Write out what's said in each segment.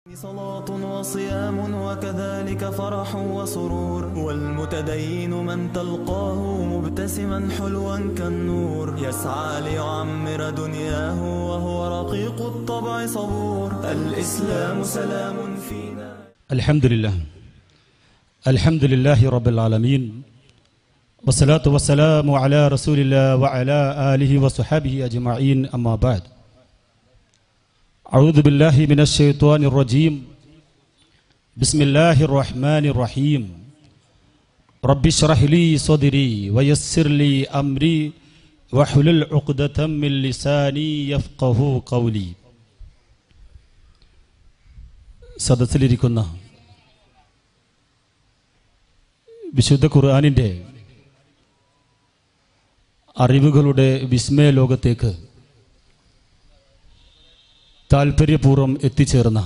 صلاة وصيام وكذلك فرح وسرور والمتدين من تلقاه مبتسما حلوا كالنور يسعى ليعمر دنياه وهو رقيق الطبع صبور الإسلام سلام فينا. الحمد لله رب العالمين والصلاة والسلام على رسول الله وعلى آله وصحبه أجمعين أما بعد. أعوذ بالله من الشيطان الرجيم. بسم الله الرحمن الرحيم. رب اشرح لي صدري ويسر لي أمري واحلل عقدة من لساني يفقهوا قولي. സദസ്സിലിരിക്കുന്ന വിശുദ്ധ ഖുർആനിൻ്റെ അറിവുകളുടെ വിസ്മയ ലോകത്തേക്ക് താൽപര്യപൂർവ്വം എത്തിച്ചേർന്ന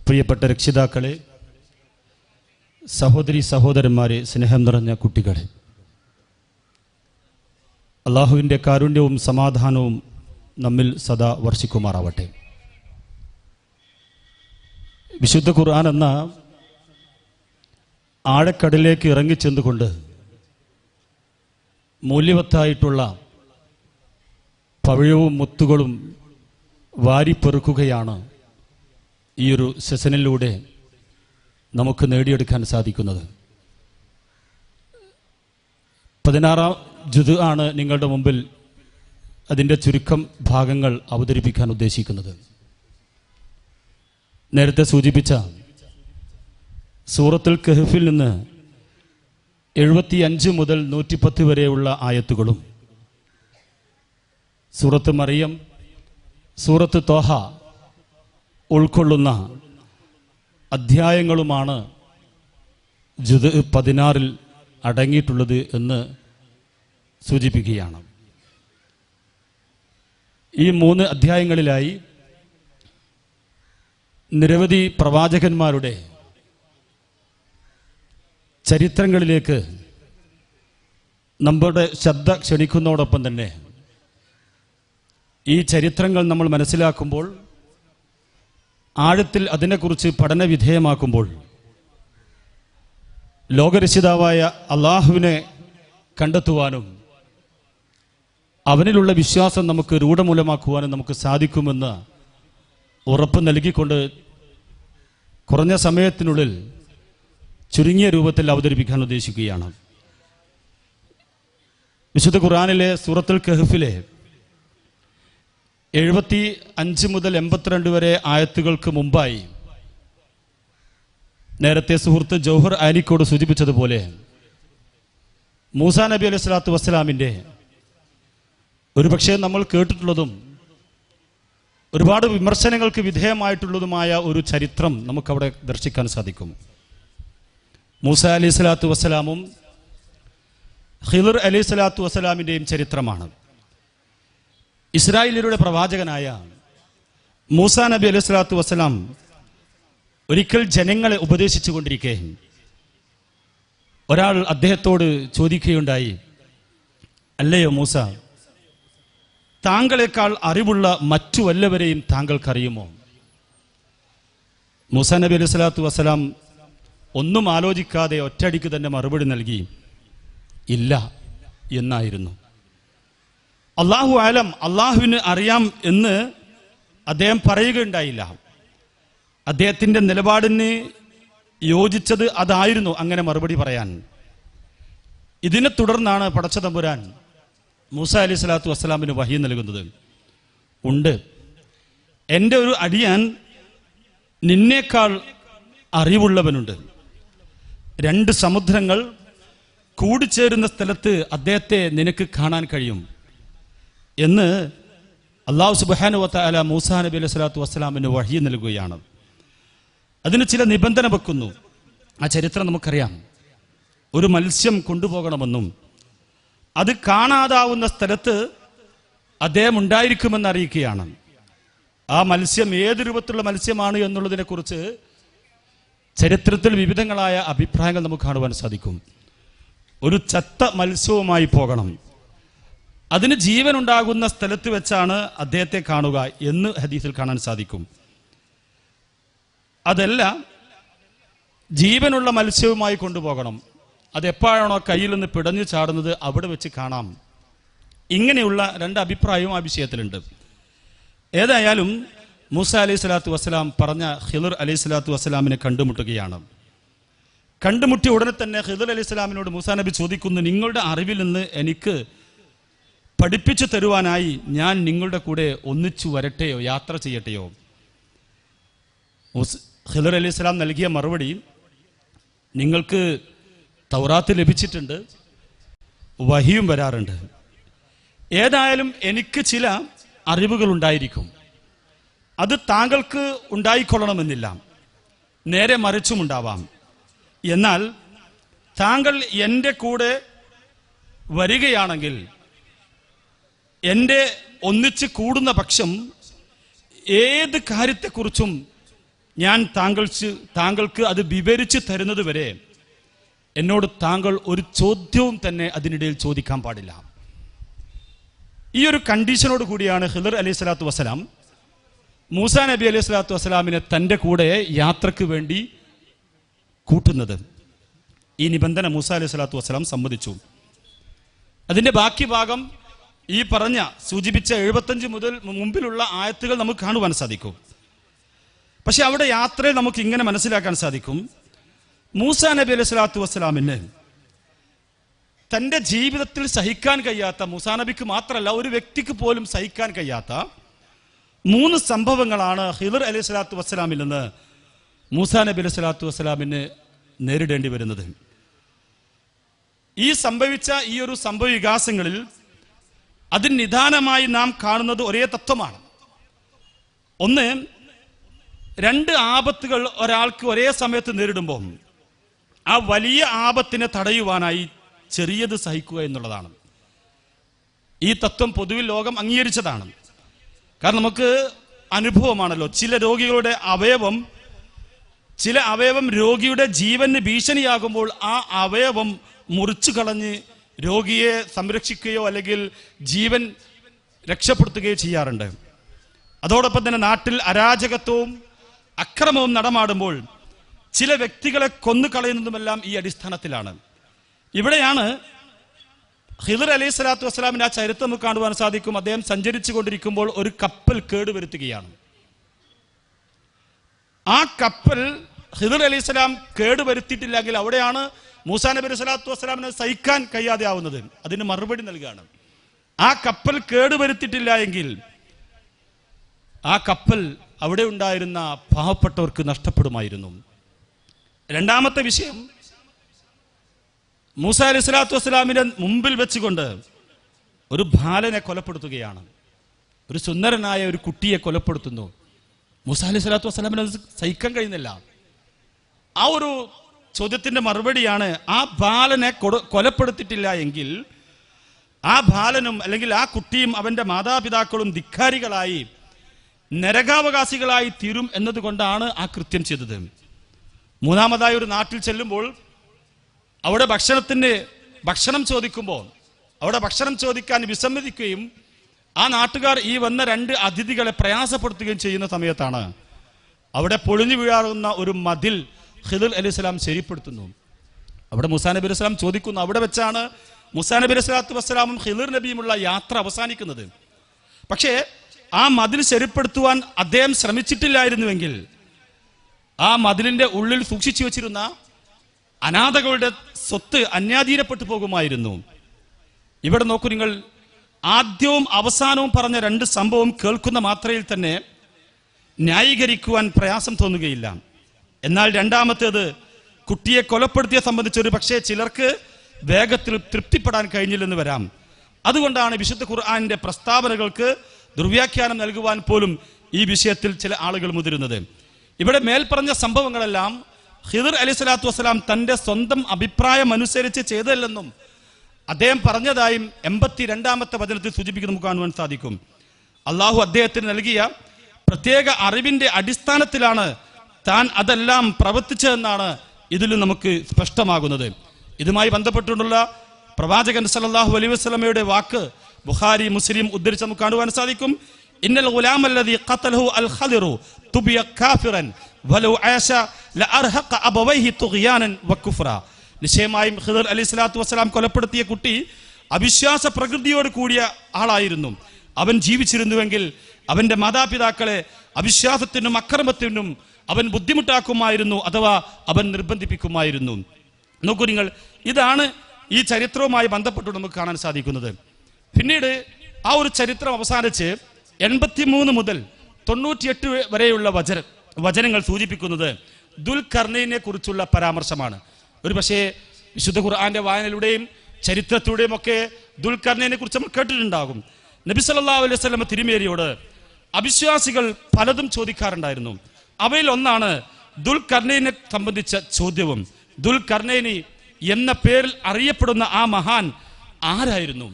പ്രിയപ്പെട്ട രക്ഷിതാക്കളെ, സഹോദരി സഹോദരന്മാരെ, സ്നേഹം നിറഞ്ഞ കുട്ടികളെ, അള്ളാഹുവിൻ്റെ കാരുണ്യവും സമാധാനവും നമ്മിൽ സദാ വർഷിക്കുമാറാവട്ടെ. വിശുദ്ധ ഖുർആൻ എന്ന ആഴക്കടലിലേക്ക് ഇറങ്ങിച്ചെന്നുകൊണ്ട് മൂല്യവത്തായിട്ടുള്ള പവിഴവും മുത്തുകളും വാരിപ്പെറുക്കുകയാണ് ഈ ഒരു സെഷനിലൂടെ നമുക്ക് നേടിയെടുക്കാൻ സാധിക്കുന്നത്. 16 ജുദ് ആണ് നിങ്ങളുടെ മുമ്പിൽ അതിൻ്റെ ചുരുക്കം ഭാഗങ്ങൾ അവതരിപ്പിക്കാൻ ഉദ്ദേശിക്കുന്നത്. നേരത്തെ സൂചിപ്പിച്ച സൂറത്തുൽ കഹ്ഫിൽ നിന്ന് 75 മുതൽ 110 വരെയുള്ള ആയത്തുകളും, സൂറത്ത് മറിയം, സൂറത്ത് തോഹ ഉൾക്കൊള്ളുന്ന അധ്യായങ്ങളുമാണ് ജുദ് 16 അടങ്ങിയിട്ടുള്ളത് എന്ന് സൂചിപ്പിക്കുകയാണ്. ഈ 3 അധ്യായങ്ങളിലായി നിരവധി പ്രവാചകന്മാരുടെ ചരിത്രങ്ങളിലേക്ക് നമ്മുടെ ശ്രദ്ധ ക്ഷണിക്കുന്നതോടൊപ്പം തന്നെ ഈ ചരിത്രങ്ങൾ നമ്മൾ മനസ്സിലാക്കുമ്പോൾ, ആഴത്തിൽ അതിനെക്കുറിച്ച് പഠനവിധേയമാക്കുമ്പോൾ, ലോകരക്ഷിതാവായ അള്ളാഹുവിനെ കണ്ടെത്തുവാനും അവനിലുള്ള വിശ്വാസം നമുക്ക് രൂഢമൂലമാക്കുവാനും നമുക്ക് സാധിക്കുമെന്ന് ഉറപ്പ് നൽകിക്കൊണ്ട് കുറഞ്ഞ സമയത്തിനുള്ളിൽ ചുരുങ്ങിയ രൂപത്തിൽ അവതരിപ്പിക്കാൻ ഉദ്ദേശിക്കുകയാണ്. വിശുദ്ധ ഖുർആനിലെ സൂറത്തുൽ കഹ്ഫിലെ 75 മുതൽ 82 വരെ ആയത്തുകൾക്ക് മുമ്പായി നേരത്തെ സുഹൃത്ത് ജൗഹർ ആലിക്കോട് സൂചിപ്പിച്ചതുപോലെ മൂസാ നബി അലൈഹി സ്വലാത്തു വസ്സലാമിൻ്റെ ഒരുപക്ഷെ നമ്മൾ കേട്ടിട്ടുള്ളതും ഒരുപാട് വിമർശനങ്ങൾക്ക് വിധേയമായിട്ടുള്ളതുമായ ഒരു ചരിത്രം നമുക്കവിടെ ദർശിക്കാൻ സാധിക്കും. മൂസാ അലൈഹി സ്വലാത്തു വസ്സലാമും ഖിദർ അലൈഹി സ്വലാത്തു വസ്സലാമിൻ്റെയും ചരിത്രമാണ്. ഇസ്രായേലിയരുടെ പ്രവാചകനായ മൂസാ നബി അലൈഹി സ്വലാത്തു വസ്സലാം ഒരിക്കൽ ജനങ്ങളെ ഉപദേശിച്ചു കൊണ്ടിരിക്കെ ഒരാൾ അദ്ദേഹത്തോട് ചോദിക്കുകയുണ്ടായി, അല്ലയോ മൂസ, താങ്കളെക്കാൾ അറിവുള്ള മറ്റു വല്ലവരെയും താങ്കൾക്കറിയുമോ? മൂസാ നബി അലൈഹി സ്വലാത്തു വസ്സലാം ഒന്നും ആലോചിക്കാതെ ഒറ്റയടിക്ക് തന്നെ മറുപടി നൽകി, ഇല്ല എന്നായിരുന്നു. അള്ളാഹു ആലം, അള്ളാഹുവിന് അറിയാം എന്ന് അദ്ദേഹം പറയുകയുണ്ടായില്ല. അദ്ദേഹത്തിൻ്റെ നിലപാടിന് യോജിച്ചത് അതായിരുന്നു അങ്ങനെ മറുപടി പറയാൻ. ഇതിനെ തുടർന്നാണ് പടച്ച തമ്പുരാൻ മൂസാ അലൈഹി സ്വലാത്തു വസ്സലാമിന് വഹി നൽകുന്നത്. ഉണ്ട്, എൻ്റെ ഒരു അടിയാൻ നിന്നേക്കാൾ അറിവുള്ളവനുണ്ട്. 2 സമുദ്രങ്ങൾ കൂടിച്ചേരുന്ന സ്ഥലത്ത് അദ്ദേഹത്തെ നിനക്ക് കാണാൻ കഴിയും എന്ന് അല്ലാഹു സുബ്ഹാനഹു വ തആല മൂസാ നബി അലൈഹി സ്വലാത്തു വസ്സലാമിന് വഹി നൽകുകയാണ്. അതിന് ചില നിബന്ധന വെക്കുന്നു. ആ ചരിത്രം നമുക്കറിയാം. ഒരു മത്സ്യം കൊണ്ടുപോകണമെന്നും അത് കാണാതാവുന്ന സ്ഥലത്ത് അദ്ദേഹം ഉണ്ടായിരിക്കുമെന്ന് അറിയിക്കുകയാണ്. ആ മത്സ്യം ഏത് രൂപത്തിലുള്ള മത്സ്യമാണ് എന്നുള്ളതിനെക്കുറിച്ച് ചരിത്രത്തിൽ വിവിധങ്ങളായ അഭിപ്രായങ്ങൾ നമുക്ക് കാണുവാൻ സാധിക്കും. ഒരു ചത്ത മത്സ്യവുമായി പോകണം, അതിന് ജീവൻ ഉണ്ടാകുന്ന സ്ഥലത്ത് വെച്ചാണ് അദ്ദേഹത്തെ കാണുക എന്ന് ഹദീസിൽ കാണാൻ സാധിക്കും. അതല്ല ജീവനുള്ള മത്സ്യവുമായി കൊണ്ടുപോകണം. അതെപ്പോഴാണോ കയ്യിൽ നിന്ന് പിടഞ്ഞു ചാടുന്നത് അവിടെ വെച്ച് കാണാം. ഇങ്ങനെയുള്ള രണ്ട് അഭിപ്രായവും ആ വിഷയത്തിലുണ്ട്. ഏതായാലും മൂസ അലൈഹി സ്വലാത്തു വസ്സലാം പറഞ്ഞ ഖിദർ അലൈഹി സ്വലാത്തു വസ്സലാമിനെ കണ്ടുമുട്ടുകയാണ്. കണ്ടുമുട്ടിയ ഉടനെ തന്നെ ഖിദർ അലൈഹി സ്വലാമിനോട് മൂസാ നബി ചോദിക്കുന്നു, നിങ്ങളുടെ അറിവിൽ നിന്ന് എനിക്ക് പഠിപ്പിച്ചു തരുവാനായി ഞാൻ നിങ്ങളുടെ കൂടെ ഒന്നിച്ചു വരട്ടെയോ, യാത്ര ചെയ്യട്ടെയോ? ഖിദർ അലൈഹി സ്വലാം നൽകിയ മറുപടി, നിങ്ങൾക്ക് തൗറാത്ത് ലഭിച്ചിട്ടുണ്ട്, വഹിയും വരാറുണ്ട്. ഏതായാലും എനിക്ക് ചില അറിവുകൾ ഉണ്ടായിരിക്കും. അത് താങ്കൾക്ക് ഉണ്ടായിക്കൊള്ളണമെന്നില്ല, നേരെ മറിച്ചുമുണ്ടാവാം. എന്നാൽ താങ്കൾ എൻ്റെ കൂടെ വരികയാണെങ്കിൽ, എൻ്റെ ഒന്നിച്ച് കൂടുന്ന പക്ഷം ഏത് കാര്യത്തെക്കുറിച്ചും ഞാൻ താങ്കൾക്ക് അത് വിവരിച്ച് തരുന്നത് വരെ എന്നോട് താങ്കൾ ഒരു ചോദ്യവും തന്നെ അതിനിടയിൽ ചോദിക്കാൻ പാടില്ല. ഈ ഒരു കണ്ടീഷനോട് കൂടിയാണ് ഖിദർ അലൈഹി സ്വലാത്തു വസ്സലാം മൂസാ നബി അലൈഹി സ്വലാത്തു വസ്സലാമിനെ തൻ്റെ കൂടെ യാത്രക്ക് വേണ്ടി കൂട്ടുന്നത്. ഈ നിബന്ധന മൂസാ അലൈഹി സ്വലാത്തു വസ്സലാം സമ്മതിച്ചു. അതിൻ്റെ ബാക്കി ഭാഗം ഈ പറഞ്ഞ സൂചിപ്പിച്ച 75 മുതൽ മുമ്പിലുള്ള ആയത്തുകൾ നമുക്ക് കാണുവാൻ സാധിക്കും. പക്ഷെ അവിടെ യാത്രയിൽ നമുക്ക് ഇങ്ങനെ മനസ്സിലാക്കാൻ സാധിക്കും, മൂസാ നബി അലൈഹി സ്വലാത്തു വസ്സലാമിന് തൻ്റെ ജീവിതത്തിൽ സഹിക്കാൻ കഴിയാത്ത, മൂസാ നബിക്ക് മാത്രമല്ല ഒരു വ്യക്തിക്ക് പോലും സഹിക്കാൻ കഴിയാത്ത 3 സംഭവങ്ങളാണ് ഖിദർ അലൈഹി സ്വലാത്തു വസ്സലാമിൽ നിന്ന് മൂസാ നബി അലൈഹി സ്വലാത്തു വസ്സലാമിന് നേരിടേണ്ടി വരുന്നത്. ഈ സംഭവിച്ച ഈ ഒരു സംഭവ വികാസങ്ങളിൽ അതിന് നിദാനമായി നാം കാണുന്നത് ഒരേ തത്വമാണ്. ഒന്ന്, 2 ആപത്തുകൾ ഒരാൾക്ക് ഒരേ സമയത്ത് നേരിടുമ്പോൾ ആ വലിയ ആപത്തിനെ തടയുവാനായി ചെറിയത് സഹിക്കുക എന്നുള്ളതാണ്. ഈ തത്വം പൊതുവിൽ ലോകം അംഗീകരിച്ചതാണ്. കാരണം നമുക്ക് അനുഭവമാണല്ലോ, ചില രോഗികളുടെ ചില അവയവം രോഗിയുടെ ജീവന് ഭീഷണിയാകുമ്പോൾ ആ അവയവം മുറിച്ചു കളഞ്ഞ് രോഗിയെ സംരക്ഷിക്കുകയോ അല്ലെങ്കിൽ ജീവൻ രക്ഷപ്പെടുത്തുകയോ ചെയ്യാറുണ്ട്. അതോടൊപ്പം തന്നെ നാട്ടിൽ അരാജകത്വവും അക്രമവും നടമാടുമ്പോൾ ചില വ്യക്തികളെ കൊന്നുകളയുന്നതുമെല്ലാം ഈ അടിസ്ഥാനത്തിലാണ്. ഇവിടെയാണ് ഖിദർ അലൈഹി സ്വലാത്തു വസ്സലാമിന്റെ ആ ചരിത്രം നമുക്ക് കാണുവാൻ സാധിക്കും. അദ്ദേഹം സഞ്ചരിച്ചു കൊണ്ടിരിക്കുമ്പോൾ ഒരു കപ്പൽ കേടുവരുത്തുകയാണ്. ആ കപ്പൽ ഖിദർ അലൈഹി സ്വലാം കേടുവരുത്തിയിട്ടില്ലെങ്കിൽ അവിടെയാണ് മൂസാ നബി അലൈഹി സ്വലാത്തു വസ്സലാമിനെ സഹിക്കാൻ കഴിയാതെ ആവുന്നത്. അതിന് മറുപടി നൽകുകയാണ്. ആ കപ്പൽ കേടുവരുത്തിയിട്ടില്ല എങ്കിൽ ആ കപ്പൽ അവിടെ ഉണ്ടായിരുന്ന പാവപ്പെട്ടവർക്ക് നഷ്ടപ്പെടുമായിരുന്നു. രണ്ടാമത്തെ വിഷയം, മൂസാ അലൈഹി സ്വലാത്തു വസ്സലാമിന്റെ മുമ്പിൽ വെച്ചുകൊണ്ട് ഒരു ബാലനെ കൊലപ്പെടുത്തുകയാണ്. ഒരു സുന്ദരനായ ഒരു കുട്ടിയെ കൊലപ്പെടുത്തുന്നു. മൂസാ അലൈഹി സ്വലാത്തു വസ്സലാമിന് അത് സഹിക്കാൻ കഴിയുന്നില്ല. ആ ഒരു ചോദ്യത്തിന്റെ മറുപടിയാണ്, ആ ബാലനെ കൊലപ്പെടുത്തിയിട്ടില്ല എങ്കിൽ ആ ബാലനും അല്ലെങ്കിൽ ആ കുട്ടിയും അവന്റെ മാതാപിതാക്കളും ധിക്കാരികളായി നരകാവകാശികളായി തീരും എന്നതുകൊണ്ടാണ് ആ കൃത്യം ചെയ്തത്. മൂന്നാമതായി ഒരു നാട്ടിൽ ചെല്ലുമ്പോൾ അവിടെ ഭക്ഷണം ചോദിക്കുമ്പോൾ അവിടെ ഭക്ഷണം ചോദിക്കാൻ വിസമ്മതിക്കുകയും ആ നാട്ടുകാർ ഈ വന്ന 2 അതിഥികളെ പ്രയാസപ്പെടുത്തുകയും ചെയ്യുന്ന സമയത്താണ് അവിടെ പൊളിഞ്ഞു വീഴാറുന്ന ഒരു മതിൽ ഖിദർ അലൈഹി സ്വലാം ശരിപ്പെടുത്തുന്നു. അവിടെ മൂസാ നബി അലൈഹി സ്വലാം ചോദിക്കുന്നു. അവിടെ വെച്ചാണ് മൂസാ നബി അലൈഹി സ്വലാത്തു വസ്സലാമും ഖിദർ നബിയുമുള്ള യാത്ര അവസാനിക്കുന്നത്. പക്ഷേ ആ മതിൽ ശരിപ്പെടുത്തുവാൻ അദ്ദേഹം ശ്രമിച്ചിട്ടില്ലായിരുന്നുവെങ്കിൽ ആ മതിലിന്റെ ഉള്ളിൽ സൂക്ഷിച്ചു വെച്ചിരുന്ന അനാഥകളുടെ സ്വത്ത് അന്യാധീനപ്പെട്ടു പോകുമായിരുന്നു. ഇവിടെ നോക്കൂ നിങ്ങൾ, ആദ്യവും അവസാനവും പറഞ്ഞ 2 സംഭവം കേൾക്കുന്ന മാത്രയിൽ തന്നെ ന്യായീകരിക്കുവാൻ പ്രയാസം തോന്നുകയില്ല. എന്നാൽ രണ്ടാമത്തേത്, കുട്ടിയെ കൊലപ്പെടുത്തിയെ സംബന്ധിച്ച് ഒരു പക്ഷേ ചിലർക്ക് വേഗത്തിൽ തൃപ്തിപ്പെടാൻ കഴിഞ്ഞില്ലെന്ന് വരാം. അതുകൊണ്ടാണ് വിശുദ്ധ ഖുർആനിന്റെ പ്രസ്താവനകൾക്ക് ദുർവ്യാഖ്യാനം നൽകുവാൻ പോലും ഈ വിഷയത്തിൽ ചില ആളുകൾ മുതിരുന്നത്. ഇവിടെ മേൽപ്പറഞ്ഞ സംഭവങ്ങളെല്ലാം ഖിദർ അലൈഹി സ്വലാത്തു വസ്സലാം തന്റെ സ്വന്തം അഭിപ്രായം അനുസരിച്ച് ചെയ്തല്ലെന്നും അദ്ദേഹം പറഞ്ഞതായും 82-ാമത്തെ വചനത്തിൽ സൂചിപ്പിക്കുന്ന നമുക്ക് കാണുവാൻ സാധിക്കും. അള്ളാഹു അദ്ദേഹത്തിന് നൽകിയ പ്രത്യേക അറിവിന്റെ അടിസ്ഥാനത്തിലാണ് താൻ അതെല്ലാം പ്രവർത്തിച്ചതെന്നാണ് ഇതിൽ നമുക്ക് സ്പഷ്ടമാകുന്നത്. ഇതുമായി ബന്ധപ്പെട്ടുള്ള പ്രവാചകൻ സല്ലല്ലാഹു അലൈഹി വസല്ലമയുടെ വാക്ക് ബുഖാരി മുസ്ലിം ഉദ്ധരിച്ച് നമുക്ക് കാണുവാൻ സാധിക്കും. ഇന്നൽ ഗുലാമല്ലദീ ഖതലഹു അൽ ഖദിറു തുബിയ കാഫിറൻ വലൗ ആശ ലഅർഹഖ അബവൈഹി തുഗ്യാനൻ വകുഫ്ര. നിശ്ചയമായും ഖിദർ അലൈഹി സ്വലാത്തു വസ്സലാം കൊലപ്പെടുത്തിയ കുട്ടി അവിശ്വാസ പ്രകൃതിയോട് കൂടിയ ആളായിരുന്നു. അവൻ ജീവിച്ചിരുന്നുവെങ്കിൽ അവന്റെ മാതാപിതാക്കളെ അവിശ്വാസത്തിനും അക്രമത്തിനും അവൻ ബുദ്ധിമുട്ടാക്കുമായിരുന്നു, അഥവാ അവൻ നിർബന്ധിപ്പിക്കുമായിരുന്നു. നോക്കൂ നിങ്ങൾ, ഇതാണ് ഈ ചരിത്രവുമായി ബന്ധപ്പെട്ട് നമുക്ക് കാണാൻ സാധിക്കുന്നത്. പിന്നീട് ആ ഒരു ചരിത്രം അവസാനിച്ച് 83 മുതൽ 98 വരെയുള്ള വചനങ്ങൾ സൂചിപ്പിക്കുന്നത് ദുൽഖർനൈനെ കുറിച്ചുള്ള പരാമർശമാണ്. ഒരു പക്ഷേ വിശുദ്ധ ഖുർആന്റെ വായനയിലൂടെയും ചരിത്രത്തിലൂടെയും ഒക്കെ ദുൽഖർനൈനെ കുറിച്ച് നമ്മൾ കേട്ടിട്ടുണ്ടാകും. നബി സല്ലല്ലാഹു അലൈഹി വസല്ലം തിരുമേനിയോട് അവിശ്വാസികൾ പലതും ചോദിക്കാറുണ്ടായിരുന്നു. അവയിൽ ഒന്നാണ് ദുൽഖർനൈനെ സംബന്ധിച്ച ചോദ്യവും. ദുൽഖർനൈനി എന്ന പേരിൽ അറിയപ്പെടുന്ന ആ മഹാൻ ആരായിരുന്നു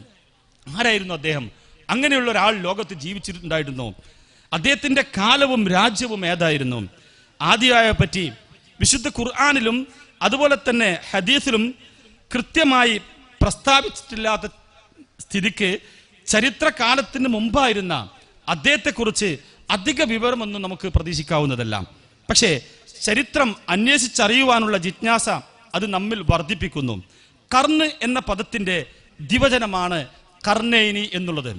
അദ്ദേഹം? അങ്ങനെയുള്ള ഒരാൾ ലോകത്ത് ജീവിച്ചിട്ടുണ്ടായിരുന്നു. അദ്ദേഹത്തിന്റെ കാലവും രാജ്യവും ഏതായിരുന്നു? ആദിയായെ പറ്റി വിശുദ്ധ ഖുർആനിലും അതുപോലെ തന്നെ ഹദീസിലും കൃത്യമായി പ്രസ്താവിച്ചിട്ടില്ലാത്ത സ്ഥിതിക്ക് ചരിത്രകാലത്തിന് മുമ്പായിരുന്ന അദ്ദേഹത്തെക്കുറിച്ച് അധിക വിവരമൊന്നും നമുക്ക് പ്രതീക്ഷിക്കാവുന്നതല്ല. പക്ഷേ ചരിത്രം അന്വേഷിച്ചറിയുവാനുള്ള ജിജ്ഞാസ അത് നമ്മിൽ വർദ്ധിപ്പിക്കുന്നു. കർണ് എന്ന പദത്തിന്റെ ദ്വിവചനമാണ് കർണൈനി എന്നുള്ളത്.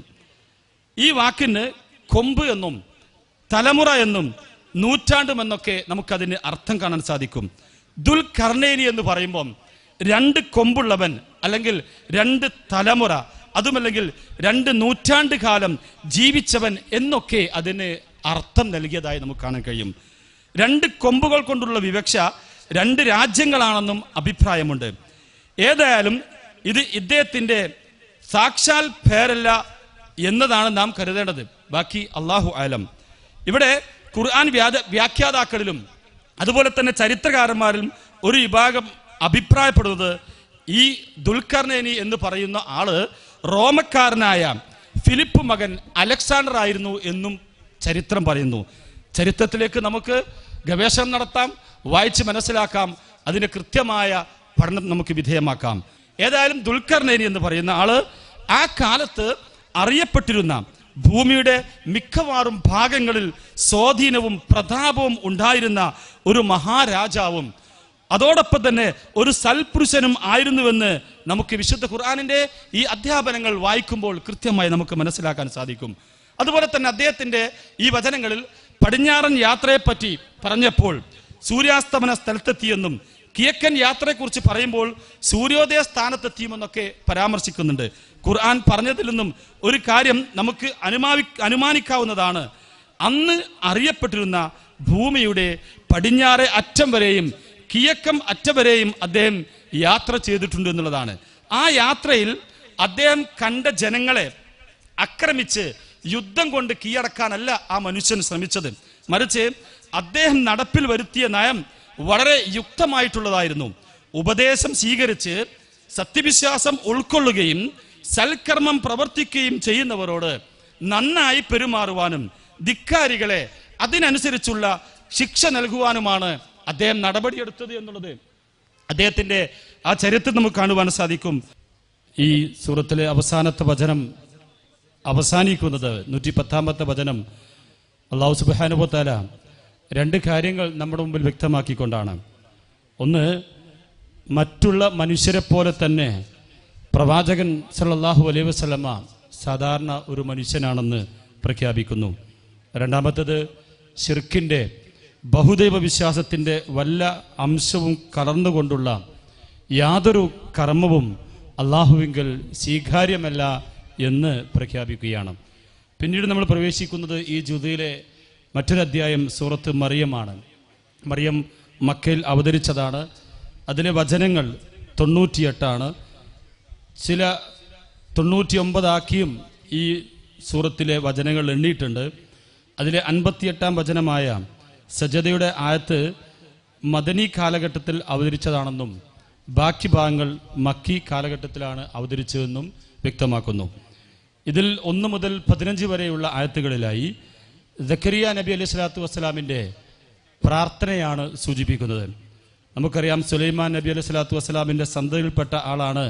ഈ വാക്കിന് കൊമ്പ് എന്നും തലമുറ എന്നും നൂറ്റാണ്ടുമെന്നൊക്കെ നമുക്കതിന് അർത്ഥം കാണാൻ സാധിക്കും. ദുൽഖർനൈനി എന്ന് പറയുമ്പം 2 കൊമ്പുള്ളവൻ, അല്ലെങ്കിൽ 2 തലമുറ, അതുമല്ലെങ്കിൽ 2 നൂറ്റാണ്ട് കാലം ജീവിച്ചവൻ എന്നൊക്കെ അതിന് അർത്ഥം നൽകിയതായി നമുക്ക് കാണാൻ കഴിയും. 2 കൊമ്പുകൾ കൊണ്ടുള്ള വിവക്ഷ 2 രാജ്യങ്ങളാണെന്നും അഭിപ്രായമുണ്ട്. ഏതായാലും ഇത് ഇദ്ദേഹത്തിന്റെ സാക്ഷാൽ പേരല്ല എന്നതാണ് നാം കരുതേണ്ടത്. ബാക്കി അല്ലാഹു ആലം. ഇവിടെ ഖുർആൻ വ്യാഖ്യാതാക്കളിലും അതുപോലെ തന്നെ ചരിത്രകാരന്മാരിലും ഒരു വിഭാഗം അഭിപ്രായപ്പെടുന്നത് ഈ ദുൽഖർനൈനി എന്ന് പറയുന്ന ആള് റോമക്കാരനായ ഫിലിപ്പ് മകൻ അലക്സാണ്ടർ ആയിരുന്നു എന്നും ചരിത്രം പറയുന്നു. ചരിത്രത്തിലേക്ക് നമുക്ക് ഗവേഷണം നടത്താം, വായിച്ച് മനസ്സിലാക്കാം, അതിന് കൃത്യമായ പഠനം നമുക്ക് വിധേയമാക്കാം. ഏതായാലും ദുൽഖർനൈനി എന്ന് പറയുന്ന ആള് ആ കാലത്ത് അറിയപ്പെട്ടിരുന്ന ഭൂമിയുടെ മിക്കവാറും ഭാഗങ്ങളിൽ സ്വാധീനവും പ്രതാപവും ഉണ്ടായിരുന്ന ഒരു മഹാരാജാവും അതോടൊപ്പം തന്നെ ഒരു സൽപുരുഷനും ആയിരുന്നുവെന്ന് നമുക്ക് വിശുദ്ധ ഖുർആനിന്റെ ഈ അധ്യാപനങ്ങൾ വായിക്കുമ്പോൾ കൃത്യമായി നമുക്ക് മനസ്സിലാക്കാൻ സാധിക്കും. അതുപോലെ തന്നെ അദ്ദേഹത്തിന്റെ ഈ വചനങ്ങളിൽ പടിഞ്ഞാറൻ യാത്രയെപ്പറ്റി പറഞ്ഞപ്പോൾ സൂര്യാസ്തമന സ്ഥലത്തെത്തിയെന്നും കിഴക്കൻ യാത്രയെക്കുറിച്ച് പറയുമ്പോൾ സൂര്യോദയ സ്ഥാനത്തെത്തിയുമെന്നൊക്കെ പരാമർശിക്കുന്നുണ്ട്. ഖുർആൻ പറഞ്ഞതിൽ നിന്നും ഒരു കാര്യം നമുക്ക് അനുമാനിക്കാവുന്നതാണ്. അന്ന് അറിയപ്പെട്ടിരുന്ന ഭൂമിയുടെ പടിഞ്ഞാറെ അറ്റം വരെയും കിഴക്കം അറ്റം വരെയും അദ്ദേഹം യാത്ര ചെയ്തിട്ടുണ്ട് എന്നുള്ളതാണ്. ആ യാത്രയിൽ അദ്ദേഹം കണ്ട ജനങ്ങളെ ആക്രമിച്ച് യുദ്ധം കൊണ്ട് കീഴടക്കാനല്ല ആ മനുഷ്യൻ ശ്രമിച്ചത്. മറിച്ച് അദ്ദേഹം നടപ്പിൽ വരുത്തിയ നയം വളരെ യുക്തമായിട്ടുള്ളതായിരുന്നു. ഉപദേശം സ്വീകരിച്ച് സത്യവിശ്വാസം ഉൾക്കൊള്ളുകയും സൽക്കർമ്മം പ്രവർത്തിക്കുകയും ചെയ്യുന്നവരോട് നന്നായി പെരുമാറുവാനും ധിക്കാരികളെ അതിനനുസരിച്ചുള്ള ശിക്ഷ നൽകുവാനുമാണ് അദ്ദേഹം നടപടിയെടുത്തത് എന്നുള്ളത് അദ്ദേഹത്തിന്റെ ആ ചരിത്രം നമുക്ക് കാണുവാൻ സാധിക്കും. ഈ സൂറത്തിലെ അവസാനത്തെ വചനം അവസാനിക്കുന്നത് 110-ാമത്തെ വചനം അല്ലാഹു സുബ്ഹാനഹു വ തആല 2 കാര്യങ്ങൾ നമ്മുടെ മുമ്പിൽ വ്യക്തമാക്കിക്കൊണ്ടാണ്. ഒന്ന്, മറ്റുള്ള മനുഷ്യരെ പോലെ തന്നെ പ്രവാചകൻ സല്ലല്ലാഹു അലൈഹി വസല്ലമ സാധാരണ ഒരു മനുഷ്യനാണെന്ന് പ്രഖ്യാപിക്കുന്നു. രണ്ടാമത്തേത്, ശിർക്കിൻ്റെ ബഹുദൈവ വിശ്വാസത്തിൻ്റെ വല്ല അംശവും കലർന്നുകൊണ്ടുള്ള യാതൊരു കർമ്മവും അള്ളാഹുവിങ്കൽ സ്വീകാര്യമല്ല എന്ന് പ്രഖ്യാപിക്കുകയാണ്. പിന്നീട് നമ്മൾ പ്രവേശിക്കുന്നത് ഈ ജുദയിലെ മറ്റൊരു അധ്യായം സൂറത്ത് മറിയമാണ്. മറിയം മക്കയിൽ അവതരിച്ചതാണ്. അതിലെ വചനങ്ങൾ 98 ചില 99 ആക്കിയും ഈ സൂറത്തിലെ വചനങ്ങൾ എണ്ണിയിട്ടുണ്ട്. അതിലെ 58-ാം വചനമായ സജദയുടെ ആയത്ത് മദനി കാലഘട്ടത്തിൽ അവതരിച്ചതാണെന്നും ബാക്കി ഭാഗങ്ങൾ മക്കി കാലഘട്ടത്തിലാണ് അവതരിച്ചതെന്നും വ്യക്തമാക്കുന്നു. ഇതിൽ 1 മുതൽ 15 വരെയുള്ള ആയത്തുകളിലായി സക്കരിയ നബി അലൈഹി സ്വലാത്തു വസ്സലാമിൻ്റെ പ്രാർത്ഥനയാണ് സൂചിപ്പിക്കുന്നത്. നമുക്കറിയാം, സുലൈമാൻ നബി അലൈഹി സ്വലാത്തു വസ്സലാമിൻ്റെ സന്തതിയിൽപ്പെട്ട ആളാണ്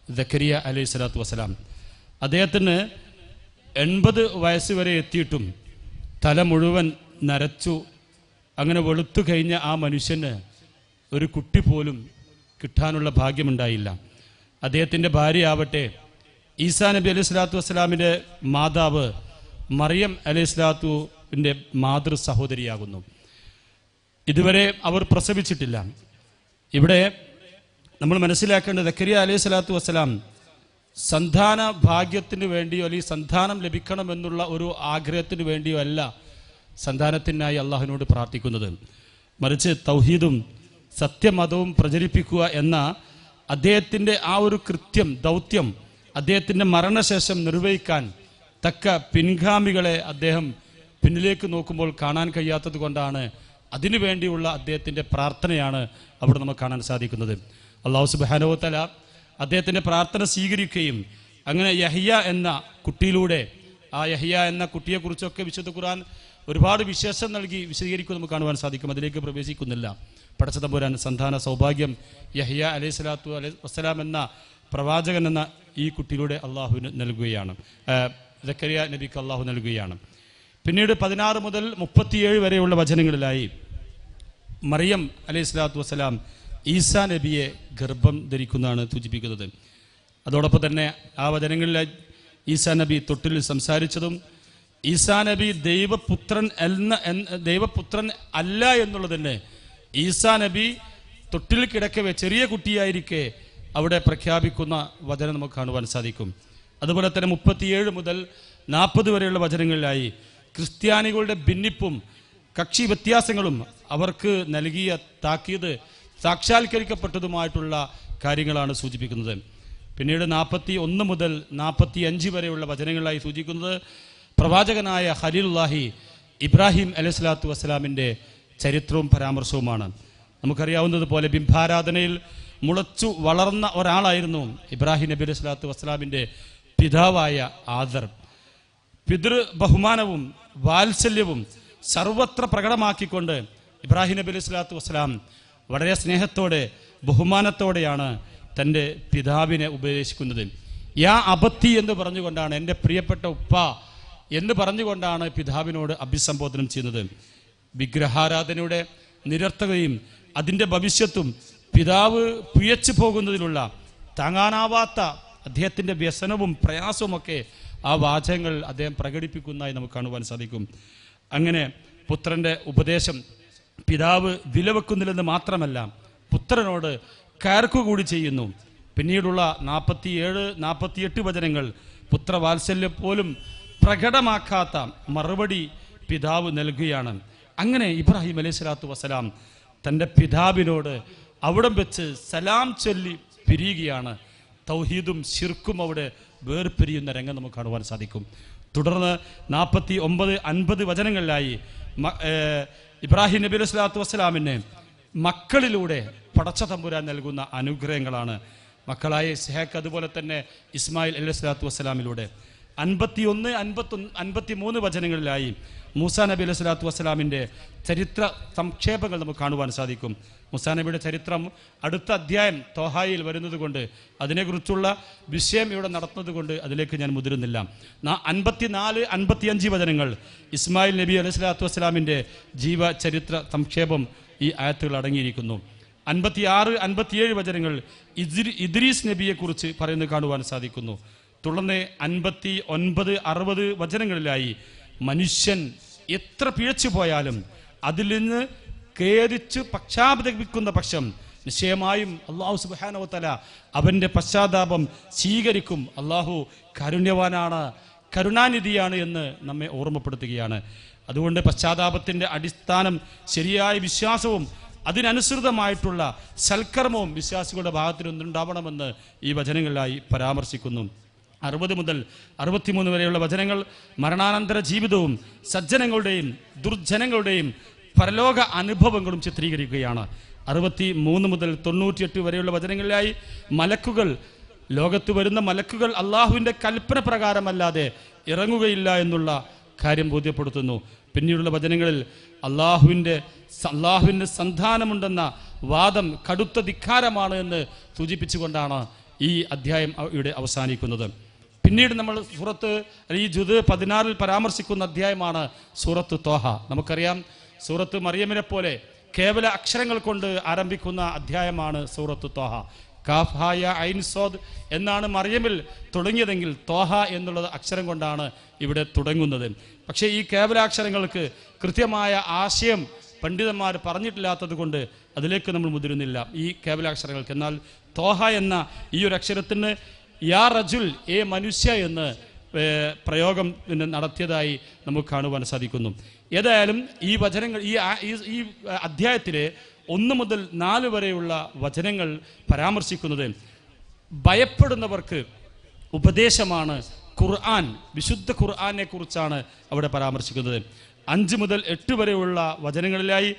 സക്കരിയ അലൈഹി സ്വലാത്തു വസ്സലാം. അദ്ദേഹത്തിന് 80 വയസ്സ് വരെ എത്തിയിട്ടും തല മുഴുവൻ നരച്ചു അങ്ങനെ വെളുത്തു കഴിഞ്ഞ ആ മനുഷ്യന് ഒരു കുട്ടി പോലും കിട്ടാനുള്ള ഭാഗ്യമുണ്ടായില്ല. അദ്ദേഹത്തിൻ്റെ ഭാര്യയാവട്ടെ ഈസാ നബി അലൈഹി സ്വലാത്തു വസ്സലാമിൻ്റെ മാതാവ് മറിയം അലൈഹി സ്വലാത്തുവിൻ്റെ മാതൃ സഹോദരിയാകുന്നു. ഇതുവരെ അവർ പ്രസവിച്ചിട്ടില്ല. ഇവിടെ നമ്മൾ മനസ്സിലാക്കേണ്ടത് സക്കരിയ അലൈഹി സ്വലാത്തു വസ്സലാം സന്താന ഭാഗ്യത്തിന് വേണ്ടിയോ അല്ലെങ്കിൽ സന്താനം ലഭിക്കണമെന്നുള്ള ഒരു ആഗ്രഹത്തിന് വേണ്ടിയോ അല്ല സന്താനത്തിനായി അള്ളാഹുവിനോട് പ്രാർത്ഥിക്കുന്നത്. മറിച്ച് തൗഹീദും സത്യമതവും പ്രചരിപ്പിക്കുക എന്ന അദ്ദേഹത്തിൻ്റെ ആ ഒരു ദൗത്യം അദ്ദേഹത്തിൻ്റെ മരണശേഷം നിർവഹിക്കാൻ തക്ക പിൻഗാമികളെ അദ്ദേഹം പിന്നിലേക്ക് നോക്കുമ്പോൾ കാണാൻ കഴിയാത്തത് കൊണ്ടാണ് അതിനു വേണ്ടിയുള്ള അദ്ദേഹത്തിൻ്റെ പ്രാർത്ഥനയാണ് അവിടെ നമുക്ക് കാണാൻ സാധിക്കുന്നത്. അല്ലാഹു സുബ്ഹാനഹു വ തആല അദ്ദേഹത്തിൻ്റെ പ്രാർത്ഥന സ്വീകരിക്കുകയും അങ്ങനെ യഹ്യ എന്ന കുട്ടിയിലൂടെ ആ യഹ്യ എന്ന കുട്ടിയെക്കുറിച്ചൊക്കെ വിശുദ്ധ ഖുർആൻ ഒരുപാട് വിശേഷം നൽകി വിശദീകരിക്കും നമുക്ക് കാണുവാൻ സാധിക്കും. അതിലേക്ക് പ്രവേശിക്കുന്നില്ല. പടച്ച തമ്പുരാൻ സന്താന സൗഭാഗ്യം യഹ്യ അലൈഹി സ്വലാത്തു വസ്സലാം എന്ന പ്രവാചകൻ എന്ന ഈ കുട്ടിയിലൂടെ അള്ളാഹുവിന് നൽകുകയാണ്, സക്കരിയ നബിക്ക് അള്ളാഹു നൽകുകയാണ്. പിന്നീട് 16 മുതൽ 37 വരെയുള്ള വചനങ്ങളിലായി മറിയം അലൈഹി സ്വലാത്തു വസ്സലാം ഈസാ നബിയെ ഗർഭം ധരിക്കുന്നതാണ് സൂചിപ്പിക്കുന്നത്. അതോടൊപ്പം തന്നെ ആ വചനങ്ങളിലെ ഈസാ നബി തൊട്ടിൽ സംസാരിച്ചതും ഈസാ നബി ദൈവപുത്രൻ അല്ല എന്നുള്ളത് തന്നെ ഈസാ നബി തൊട്ടിൽ കിടക്കവേ ചെറിയ കുട്ടിയായിരിക്കെ അവിടെ പ്രഖ്യാപിക്കുന്ന വചനം നമുക്ക് കാണുവാൻ സാധിക്കും. അതുപോലെ തന്നെ 37 മുതൽ 40 വരെയുള്ള വചനങ്ങളിലായി ക്രിസ്ത്യാനികളുടെ ഭിന്നിപ്പും കക്ഷി വ്യത്യാസങ്ങളും അവർക്ക് നൽകിയ താക്കീത് സാക്ഷാത്കരിക്കപ്പെട്ടതുമായിട്ടുള്ള കാര്യങ്ങളാണ് സൂചിപ്പിക്കുന്നത്. പിന്നീട് 41 മുതൽ 45 വരെയുള്ള വചനങ്ങളിലായി സൂചിക്കുന്നത് പ്രവാചകനായ ഖലീലുല്ലാഹി ഇബ്രാഹിം അലൈഹി സ്വലാത്തു വസ്സലാമിൻ്റെ ചരിത്രവും പരാമർശവുമാണ്. നമുക്കറിയാവുന്നതുപോലെ ബിംബാരാധനയിൽ മുളച്ചു വളർന്ന ഒരാളായിരുന്നു ഇബ്രാഹിം നബി അലൈഹി സ്വലാത്തു വസ്സലാമിൻ്റെ പിതാവായ ആദർ. പിതൃ ബഹുമാനവും വാത്സല്യവും സർവത്ര പ്രകടമാക്കിക്കൊണ്ട് ഇബ്രാഹിം നബി അലൈഹി സ്വലാത്തു വസ്സലാം വളരെ സ്നേഹത്തോടെ ബഹുമാനത്തോടെയാണ് തൻ്റെ പിതാവിനെ ഉപദേശിക്കുന്നത്. യാ അബത്തി എന്ന് പറഞ്ഞുകൊണ്ടാണ്, എൻ്റെ പ്രിയപ്പെട്ട ഉപ്പ എന്ന് പറഞ്ഞുകൊണ്ടാണ് പിതാവിനോട് അഭിസംബോധനം ചെയ്യുന്നത്. വിഗ്രഹാരാധനയുടെ നിരർത്ഥകയും അതിൻ്റെ ഭവിഷ്യത്തും പിതാവ് പിഴച്ചു പോകുന്നതിലുള്ള താങ്ങാനാവാത്ത അദ്ദേഹത്തിൻ്റെ വ്യസനവും പ്രയാസവുമൊക്കെ ആ വാചകങ്ങൾ അദ്ദേഹം പ്രകടിപ്പിക്കുന്നതായി നമുക്ക് കാണുവാൻ സാധിക്കും. അങ്ങനെ പുത്രൻ്റെ ഉപദേശം പിതാവ് വിലവെക്കുന്നില്ലെന്ന് മാത്രമല്ല പുത്രനോട് കയർക്കുകൂടി ചെയ്യുന്നു. പിന്നീടുള്ള 47-48 വചനങ്ങൾ പുത്രവാത്സല്യം പോലും പ്രകടമാക്കാത്ത മറുപടി പിതാവ് നൽകുകയാണ്. അങ്ങനെ ഇബ്രാഹിം അലൈഹി സ്വലാത്തു വസ്സലാം തൻ്റെ പിതാവിനോട് അവിടം വെച്ച് സലാം ചൊല്ലി പിരിയുകയാണ്. തൗഹീദും ശിർക്കും അവിടെ വേർപിരിയുന്ന രംഗം നമുക്ക് കാണുവാൻ സാധിക്കും. തുടർന്ന് 49-50 വചനങ്ങളിലായി ഇബ്രാഹിം നബി അലൈഹി സ്വലാത്തു വസ്സലാമിന് മക്കളിലൂടെ പടച്ച തമ്പുരാൻ നൽകുന്ന അനുഗ്രഹങ്ങളാണ്. മക്കളായ ഇസ്ഹാഖ്, അതുപോലെ തന്നെ ഇസ്മായിൽ അലൈഹി സ്വലാത്തു വസ്സലാമിലൂടെ 51-53 വചനങ്ങളിലായി മൂസാ നബി അലൈഹി സ്വലാത്തു വസ്സലാമിൻ്റെ ചരിത്ര സംക്ഷേപങ്ങൾ നമുക്ക് കാണുവാൻ സാധിക്കും. മൂസാ നബിയുടെ ചരിത്രം അടുത്ത അധ്യായം തോഹായിൽ വരുന്നത് കൊണ്ട് അതിനെക്കുറിച്ചുള്ള വിഷയം ഇവിടെ നടത്തുന്നത് കൊണ്ട് അതിലേക്ക് ഞാൻ മുതിരുന്നില്ല. 54-55 വചനങ്ങൾ ഇസ്മായിൽ നബി അലൈഹി സ്വലാത്തു വസ്സലാമിൻ്റെ ജീവചരിത്ര സംക്ഷേപം ഈ ആയത്തുകൾ അടങ്ങിയിരിക്കുന്നു. 56-57 വചനങ്ങൾ ഇദ്രീസ് നബിയെക്കുറിച്ച് പറയുന്നത് കാണുവാൻ സാധിക്കുന്നു. തുടർന്ന് 59-60 വചനങ്ങളിലായി മനുഷ്യൻ എത്ര പിഴച്ചു പോയാലും അതിൽ നിന്ന് ഖേദിച്ച് പക്ഷാപതപിക്കുന്ന പക്ഷം നിശ്ചയമായും അള്ളാഹു സുബ്ഹാനഹു വ തആല അവൻ്റെ പശ്ചാത്താപം സ്വീകരിക്കും. അള്ളാഹു കാരുണ്യവാനാണ്, കരുണാനിധിയാണ് എന്ന് നമ്മെ ഓർമ്മപ്പെടുത്തുകയാണ്. അതുകൊണ്ട് പശ്ചാത്താപത്തിൻ്റെ അടിസ്ഥാനം ശരിയായ വിശ്വാസവും അതിനനുസൃതമായിട്ടുള്ള സൽക്കർമ്മവും വിശ്വാസികളുടെ ഭാഗത്തിൽ നിന്നുണ്ടാവണമെന്ന് ഈ വചനങ്ങളിലായി പരാമർശിക്കുന്നു. 60 മുതൽ 63 വരെയുള്ള വചനങ്ങൾ മരണാനന്തര ജീവിതവും സജ്ജനങ്ങളുടെയും ദുർജനങ്ങളുടെയും പരലോക അനുഭവങ്ങളും ചിത്രീകരിക്കുകയാണ്. 63 മുതൽ 98 വരെയുള്ള വചനങ്ങളിലായി മലക്കുകൾ, ലോകത്ത് വരുന്ന മലക്കുകൾ അള്ളാഹുവിൻ്റെ കൽപ്പന പ്രകാരമല്ലാതെ ഇറങ്ങുകയില്ല എന്നുള്ള കാര്യം ബോധ്യപ്പെടുത്തുന്നു. പിന്നീടുള്ള വചനങ്ങളിൽ അള്ളാഹുവിൻ്റെ സന്താനമുണ്ടെന്ന വാദം കടുത്ത ധിക്കാരമാണ് എന്ന് സൂചിപ്പിച്ചുകൊണ്ടാണ് ഈ അധ്യായം ഇവിടെ അവസാനിക്കുന്നത്. പിന്നീട് നമ്മൾ ഈ ജുദ് 16 പരാമർശിക്കുന്ന അധ്യായമാണ് സൂറത്ത് ത്വാഹ. നമുക്കറിയാം സൂറത്ത് മറിയമിനെ പോലെ കേവല അക്ഷരങ്ങൾ കൊണ്ട് ആരംഭിക്കുന്ന അധ്യായമാണ് സൂറത്ത് ത്വാഹ. കാഫ് ഹാ യ ഐൻ സോദ് എന്നാണ് മറിയമിൽ തുടങ്ങിയതെങ്കിൽ ത്വാഹ എന്നുള്ളത് അക്ഷരം കൊണ്ടാണ് ഇവിടെ തുടങ്ങുന്നത്. പക്ഷേ ഈ കേവലാക്ഷരങ്ങൾക്ക് കൃത്യമായ ആശയം പണ്ഡിതന്മാർ പറഞ്ഞിട്ടില്ലാത്തത് കൊണ്ട് അതിലേക്ക് നമ്മൾ മുതിരുന്നില്ല ഈ കേവലാക്ഷരങ്ങൾക്ക്. എന്നാൽ ത്വാഹ എന്ന ഈ ഒരു അക്ഷരത്തിന് യാ റജുൽ, ഏ മനുഷ്യ എന്ന് പ്രയോഗം നടത്തിയതായി നമുക്ക് കാണുവാൻ സാധിക്കുന്നു. ഏതായാലും ഈ വചനങ്ങൾ ഈ അധ്യായത്തിലെ 1 മുതൽ 4 വരെയുള്ള വചനങ്ങൾ പരാമർശിക്കുന്നത് ഭയപ്പെടുന്നവർക്ക് ഉപദേശമാണ്. ഖുർആൻ, വിശുദ്ധ ഖുർആനെ കുറിച്ചാണ് അവിടെ പരാമർശിക്കുന്നത്. 5 മുതൽ 8 വരെയുള്ള വചനങ്ങളിലായി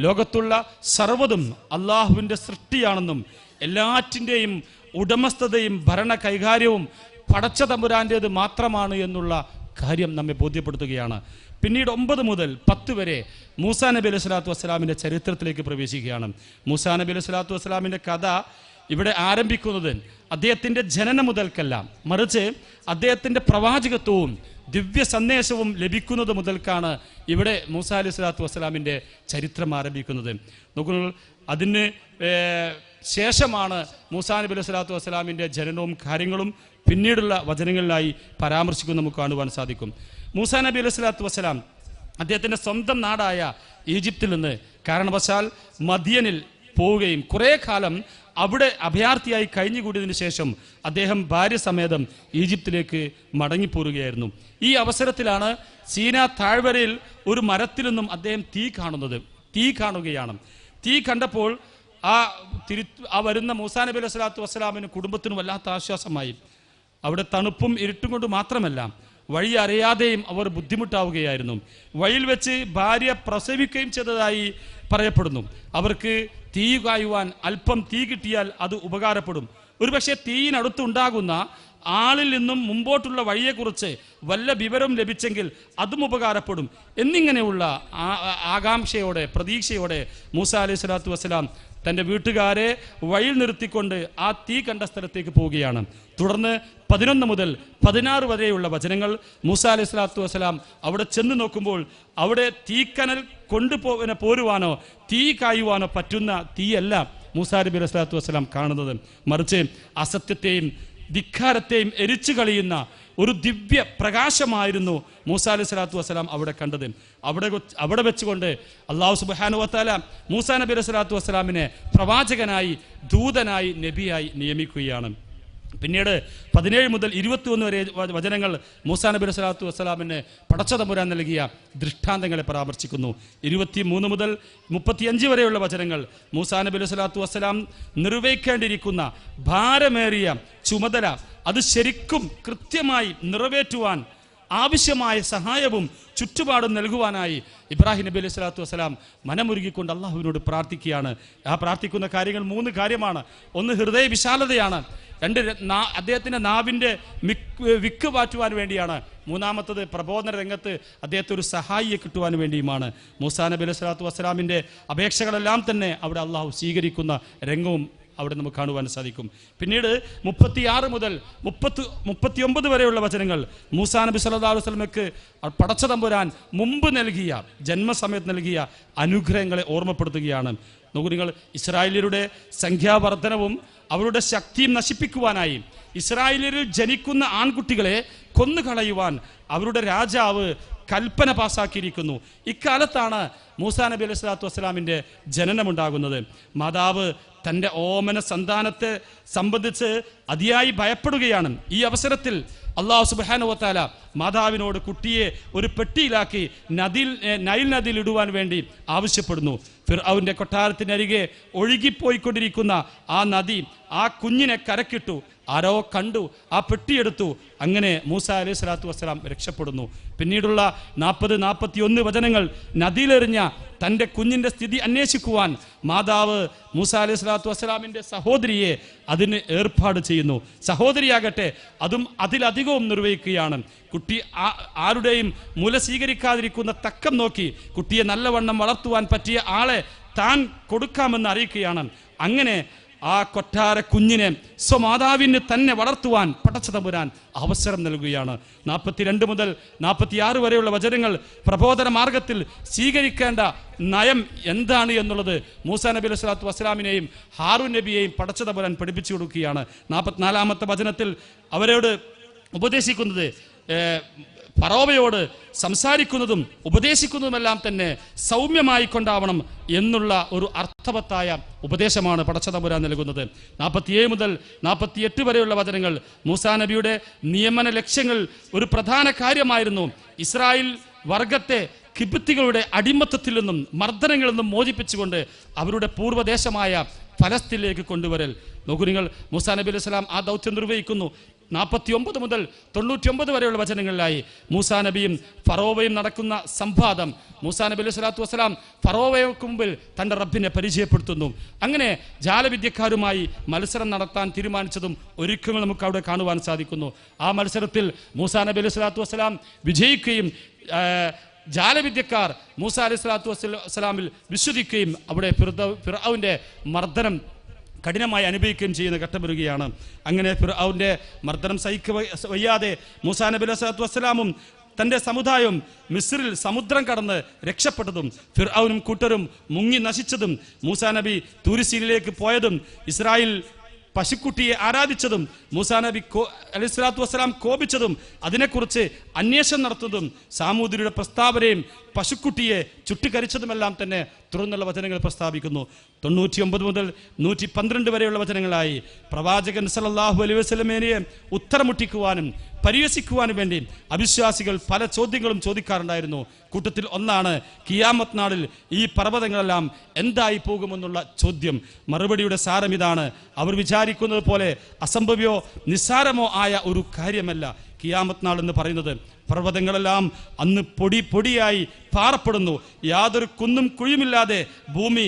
ലോകത്തുള്ള സർവ്വതും അള്ളാഹുവിൻ്റെ സൃഷ്ടിയാണെന്നും എല്ലാറ്റിൻ്റെയും ഉടമസ്ഥതയും ഭരണ കൈകാര്യവും പടച്ച തമ്പുരാൻ്റേത് മാത്രമാണ് എന്നുള്ള കാര്യം നമ്മെ ബോധ്യപ്പെടുത്തുകയാണ്. പിന്നീട് 9 മുതൽ 10 വരെ മൂസാ നബി അലൈഹി സ്വലാത്തു വസ്സലാമിൻ്റെ ചരിത്രത്തിലേക്ക് പ്രവേശിക്കുകയാണ്. മൂസാ നബി അലൈഹി സ്വലാത്തു വസ്സലാമിൻ്റെ കഥ ഇവിടെ ആരംഭിക്കുന്നത് അദ്ദേഹത്തിൻ്റെ ജനനം മുതൽക്കല്ല, മറിച്ച് അദ്ദേഹത്തിൻ്റെ പ്രവാചകത്വവും ദിവ്യ സന്ദേശവും ലഭിക്കുന്നത് മുതൽക്കാണ് ഇവിടെ മൂസാ അലൈഹി സ്വലാത്തു വസ്സലാമിൻ്റെ ചരിത്രം ആരംഭിക്കുന്നത്. നോക്കൂ, അതിന് ശേഷമാണ് മൂസാ നബി അലൈഹി സ്വലാത്തു വസ്സലാമിൻ്റെ ജനനവും കാര്യങ്ങളും പിന്നീടുള്ള വചനങ്ങളിലായി പരാമർശിക്കുന്നത് നമുക്ക് കാണുവാൻ സാധിക്കും. മൂസാ നബി അലൈഹി സ്വലാത്തു വസ്സലാം അദ്ദേഹത്തിൻ്റെ സ്വന്തം നാടായ ഈജിപ്തിൽ നിന്ന് കാരണവശാൽ മദിയനിൽ പോവുകയും കുറേ കാലം അവിടെ അഭയാർത്ഥിയായി കഴിഞ്ഞുകൂടിയതിനു ശേഷം അദ്ദേഹം ഭാര്യ സമേതം ഈജിപ്തിലേക്ക് മടങ്ങിപ്പോരുകയായിരുന്നു. ഈ അവസരത്തിലാണ് സീനാ താഴ്വരയിൽ ഒരു മരത്തിൽ നിന്നും അദ്ദേഹം തീ കാണുകയാണ്. തീ കണ്ടപ്പോൾ ആ വരുന്ന മൂസാ നബി അലൈഹി സ്വലാത്തു വസ്സലാമിന് കുടുംബത്തിനും വല്ലാത്ത ആശ്വാസമായി. അവിടെ തണുപ്പും ഇരുട്ടും കൊണ്ട് മാത്രമല്ല, വഴി അറിയാതെയും അവർ ബുദ്ധിമുട്ടാവുകയായിരുന്നു. വഴിയിൽ വെച്ച് ഭാര്യ പ്രസവിക്കുകയും ചെയ്തതായി പറയപ്പെടുന്നു. അവർക്ക് തീ കായുവാൻ അല്പം തീ കിട്ടിയാൽ അത് ഉപകാരപ്പെടും. ഒരുപക്ഷെ തീയിനടുത്തുണ്ടാകുന്ന ആളിൽ നിന്നും മുമ്പോട്ടുള്ള വഴിയെക്കുറിച്ച് വല്ല വിവരം ലഭിച്ചെങ്കിൽ അതും ഉപകാരപ്പെടും എന്നിങ്ങനെയുള്ള ആകാംക്ഷയോടെ പ്രതീക്ഷയോടെ മൂസാ അലൈഹി സ്വലാത്തു വസ്സലാം തൻ്റെ വീട്ടുകാരെ വഴിയിൽ നിർത്തിക്കൊണ്ട് ആ തീ കണ്ട സ്ഥലത്തേക്ക് പോവുകയാണ്. തുടർന്ന് 11 മുതൽ 16 വരെയുള്ള വചനങ്ങൾ മൂസാ അലൈഹി സ്വലാത്തു വസ്സലാം അവിടെ ചെന്ന് നോക്കുമ്പോൾ അവിടെ തീക്കനൽ പോരുവാനോ തീ കായുവാനോ പറ്റുന്ന തീയല്ല മൂസാ നബി അലൈഹി സ്വലാത്തു വസ്സലാം കാണുന്നത്, മറിച്ച് അസത്യത്തെയും ധിക്കാരത്തെയും എരിച്ചു കളയുന്ന ഒരു ദിവ്യ പ്രകാശമായിരുന്നു മൂസാ അലൈഹി സ്വലാത്തു വസ്സലാം അവിടെ കണ്ടത്. അവിടെ വെച്ചുകൊണ്ട് അല്ലാഹു സുബ്ഹാനഹു വ തആല മൂസാ നബി അലൈഹി സ്വലാത്തു വസ്സലാമിനെ പ്രവാചകനായി, ദൂതനായി, നബിയായി നിയമിക്കുകയാണ്. പിന്നീട് 17 മുതൽ 21 വരെ വചനങ്ങൾ മൂസാ നബി അലൈഹി സ്വലാത്തു വസ്സലാമിന് പടച്ച തമ്പുരാൻ നൽകിയ ദൃഷ്ടാന്തങ്ങളെ പരാമർശിക്കുന്നു. 23 മുതൽ 35 വരെയുള്ള വചനങ്ങൾ മൂസാ നബി അലൈഹി സ്വലാത്തു വസ്സലാം നിർവഹിക്കേണ്ടിയിരിക്കുന്ന ഭാരമേറിയ ചുമതല അത് ശരിക്കും കൃത്യമായി നിറവേറ്റുവാൻ ആവശ്യമായ സഹായവും ചുറ്റുപാടും നൽകുവാനായി ഇബ്രാഹിം നബി അലൈഹി സ്വലാത്തു വസ്സലാം മനമുരുകിക്കൊണ്ട് അള്ളാഹുവിനോട് പ്രാർത്ഥിക്കുകയാണ്. ആ പ്രാർത്ഥിക്കുന്ന കാര്യങ്ങൾ 3 കാര്യമാണ്. 1 ഹൃദയ വിശാലതയാണ്. 2 അദ്ദേഹത്തിൻ്റെ നാവിൻ്റെ വിക്ക് പാറ്റുവാൻ വേണ്ടിയാണ്. 3-മത്തത് പ്രബോധന രംഗത്ത് അദ്ദേഹത്തെ ഒരു സഹായിയെ കിട്ടുവാൻ വേണ്ടിയുമാണ്. മൂസാ നബി അലൈഹി സ്വലാത്തു വസ്സലാമിൻ്റെ അപേക്ഷകളെല്ലാം തന്നെ അവിടെ അള്ളാഹു സ്വീകരിക്കുന്ന രംഗവും അവിടെ നമുക്ക് കാണുവാൻ സാധിക്കും. പിന്നീട് 36 മുതൽ 39 വരെയുള്ള വചനങ്ങൾ മൂസാ നബി സല്ലല്ലാഹു അലൈഹി വസല്ലമയ്ക്ക് പടച്ച തമ്പുരാൻ മുമ്പ് നൽകിയ ജന്മസമയത്ത് നൽകിയ അനുഗ്രഹങ്ങളെ ഓർമ്മപ്പെടുത്തുകയാണ്. നോക്കൂ, നിങ്ങൾ ഇസ്രായേലിയരുടെ സംഖ്യാവർദ്ധനവും അവരുടെ ശക്തിയും നശിപ്പിക്കുവാനായി ഇസ്രായേലിൽ ജനിക്കുന്ന ആൺകുട്ടികളെ കൊന്നുകളയുവാൻ അവരുടെ രാജാവ് കൽപ്പന പാസാക്കിയിരിക്കുന്നു. ഇക്കാലത്താണ് മൂസാ നബി അലൈഹി സ്വലാത്തു വസ്സലാമിൻ്റെ ജനനമുണ്ടാകുന്നത്. മാതാവ് തൻ്റെ ഓമന സന്താനത്തെ സംബന്ധിച്ച് അതിയായി ഭയപ്പെടുകയാണ്. ഈ അവസരത്തിൽ അല്ലാഹു സുബ്ഹാനഹു വ തആല മാതാവിനോട് കുട്ടിയെ ഒരു പെട്ടിയിലാക്കി നൈൽ നദിയിൽ ഇടുവാൻ വേണ്ടി ആവശ്യപ്പെടുന്നു. ഫിർഔന്റെ കൊട്ടാരത്തിനരികെ ഒഴുകിപ്പോയിക്കൊണ്ടിരിക്കുന്ന ആ നദി ആ കുഞ്ഞിനെ കരക്കിട്ടു. ആരോ കണ്ടു, ആ പെട്ടിയെടുത്തു. അങ്ങനെ മൂസാ അലൈഹി സ്വലാത്തു വസ്സലാം രക്ഷപ്പെടുന്നു. പിന്നീടുള്ള 40-41 വചനങ്ങൾ നദിയിലെറിഞ്ഞ തൻ്റെ കുഞ്ഞിൻ്റെ സ്ഥിതി അന്വേഷിക്കുവാൻ മാതാവ് മൂസാ അലൈഹി സ്വലാത്തു വസ്സലാമിൻ്റെ സഹോദരിയെ അതിന് ഏർപ്പാട് ചെയ്യുന്നു. സഹോദരിയാകട്ടെ അതും അതിലധികവും നിർവഹിക്കുകയാണ്. കുട്ടി ആരുടെയും മുല സ്വീകരിക്കാതിരിക്കുന്ന തക്കം നോക്കി കുട്ടിയെ നല്ലവണ്ണം വളർത്തുവാൻ പറ്റിയ ആളെ താൻ കൊടുക്കാമെന്ന് അറിയിക്കുകയാണ്. അങ്ങനെ ആ കൊട്ടാര കുഞ്ഞിനെ സ്വമാതാവിന് തന്നെ വളർത്തുവാൻ പടച്ചതമ്പുരാൻ അവസരം നൽകുകയാണ്. 42 മുതൽ 46 വരെയുള്ള വചനങ്ങൾ പ്രബോധന മാർഗത്തിൽ സ്വീകരിക്കേണ്ട നയം എന്താണ് എന്നുള്ളത് മൂസാ നബി അലൈഹി സ്വലാത്തു വസ്സലാമിനെയും ഹാറൂൻ നബിയെയും പടച്ചതമ്പുരാൻ പഠിപ്പിച്ചു കൊടുക്കുകയാണ്. 44-ാമത്തെ വചനത്തിൽ അവരോട് ഉപദേശിക്കുന്നത്, ഫറോവയോട് സംസാരിക്കുന്നതും ഉപദേശിക്കുന്നതുമെല്ലാം തന്നെ സൗമ്യമായി കൊണ്ടാവണം എന്നുള്ള ഒരു അർത്ഥവത്തായ ഉപദേശമാണ് പടച്ചതമ്പുരാൻ നൽകുന്നത്. 47 മുതൽ 48 വരെയുള്ള വചനങ്ങൾ മൂസാ നബിയുടെ നിയമന ലക്ഷ്യങ്ങൾ ഒരു പ്രധാന കാര്യമായിരുന്നു. ഇസ്രായേൽ വർഗത്തെ കിബ്തികളുടെ അടിമത്തത്തിൽ നിന്നും മർദ്ദനങ്ങളിൽ നിന്നും മോചിപ്പിച്ചുകൊണ്ട് അവരുടെ പൂർവ്വദേശമായ ഫലസ്തീനിലേക്ക് കൊണ്ടുവരൽ. നോക്കൂ നിങ്ങൾ, മൂസാ നബി അലൈഹി സ്വലാം ആ ദൗത്യം നിർവഹിക്കുന്നു. 49 മുതൽ 99 വരെയുള്ള വചനങ്ങളിലായി മൂസാ നബിയും ഫറോവയും നടക്കുന്ന സംവാദം. മൂസാ നബി അലൈഹി സ്വലാത്തു വസ്സലാം ഫറോവയ്ക്ക് മുമ്പിൽ തൻ്റെ റബ്ബിനെ പരിചയപ്പെടുത്തുന്നു. അങ്ങനെ ജാലവിദ്യക്കാരുമായി മത്സരം നടത്താൻ തീരുമാനിച്ചതും ഒരുക്കങ്ങൾ നമുക്ക് അവിടെ കാണുവാൻ സാധിക്കുന്നു. ആ മത്സരത്തിൽ മൂസാ നബി അലൈഹി സ്വലാത്തു വസ്സലാം വിജയിക്കുകയും ജാലവിദ്യക്കാർ മൂസാ അലൈഹി സ്വലാത്തു വസ്സലാമിൽ വിശ്വസിക്കുകയും അവിടെ ഫിർഔന്റെ മർദ്ദനം കഠിനമായി അനുഭവിക്കുകയും ചെയ്യുന്ന ഘട്ടം വരികയാണ്. അങ്ങനെ ഫിർഔന്റെ മർദ്ദനം വയ്യാതെ മൂസാ നബി അലൈഹി സ്വലാത്തു വസ്സലാമും തൻ്റെ സമുദായവും മിസ്രിൽ സമുദ്രം കടന്ന് രക്ഷപ്പെട്ടതും ഫിർഔനും കൂട്ടരും മുങ്ങി നശിച്ചതും മൂസാ നബി തൂരിസീനിലേക്ക് പോയതും ഇസ്രായേൽ പശുക്കുട്ടിയെ ആരാധിച്ചതും മൂസാ നബി അലൈഹി സ്വലാത്തു വസ്സലാം കോപിച്ചതും അതിനെക്കുറിച്ച് അന്വേഷണം നടത്തുന്നതും സാമൂതിരിയുടെ പ്രസ്താവനയും പശുക്കുട്ടിയെ ചുട്ടിക്കരിച്ചതുമെല്ലാം തന്നെ തുറന്നുള്ള വചനങ്ങൾ പ്രസ്താവിക്കുന്നു. 99 മുതൽ 112 വരെയുള്ള വചനങ്ങളായി പ്രവാചകൻ സല്ലല്ലാഹു അലൈഹി വസല്ലമയെ ഉത്തരമുട്ടിക്കുവാനും പരിഹസിക്കുവാനും വേണ്ടി അവിശ്വാസികൾ പല ചോദ്യങ്ങളും ചോദിക്കാറുണ്ടായിരുന്നു. കൂട്ടത്തിൽ ഒന്നാണ് ഖിയാമത്ത് നാളിൽ ഈ പർവ്വതങ്ങളെല്ലാം എന്തായി പോകുമെന്നുള്ള ചോദ്യം. മറുപടിയുടെ സാരം ഇതാണ്: അവർ വിചാരിക്കുന്നത് പോലെ അസംഭവ്യമോ നിസ്സാരമോ ആയ ഒരു കാര്യമല്ല ഖിയാമത്ത് നാൾ എന്ന് പറയുന്നത്. പർവ്വതങ്ങളെല്ലാം അന്ന് പൊടിയായി പാറപ്പെടുന്നു. യാതൊരു കുന്നും കുഴിയുമില്ലാതെ ഭൂമി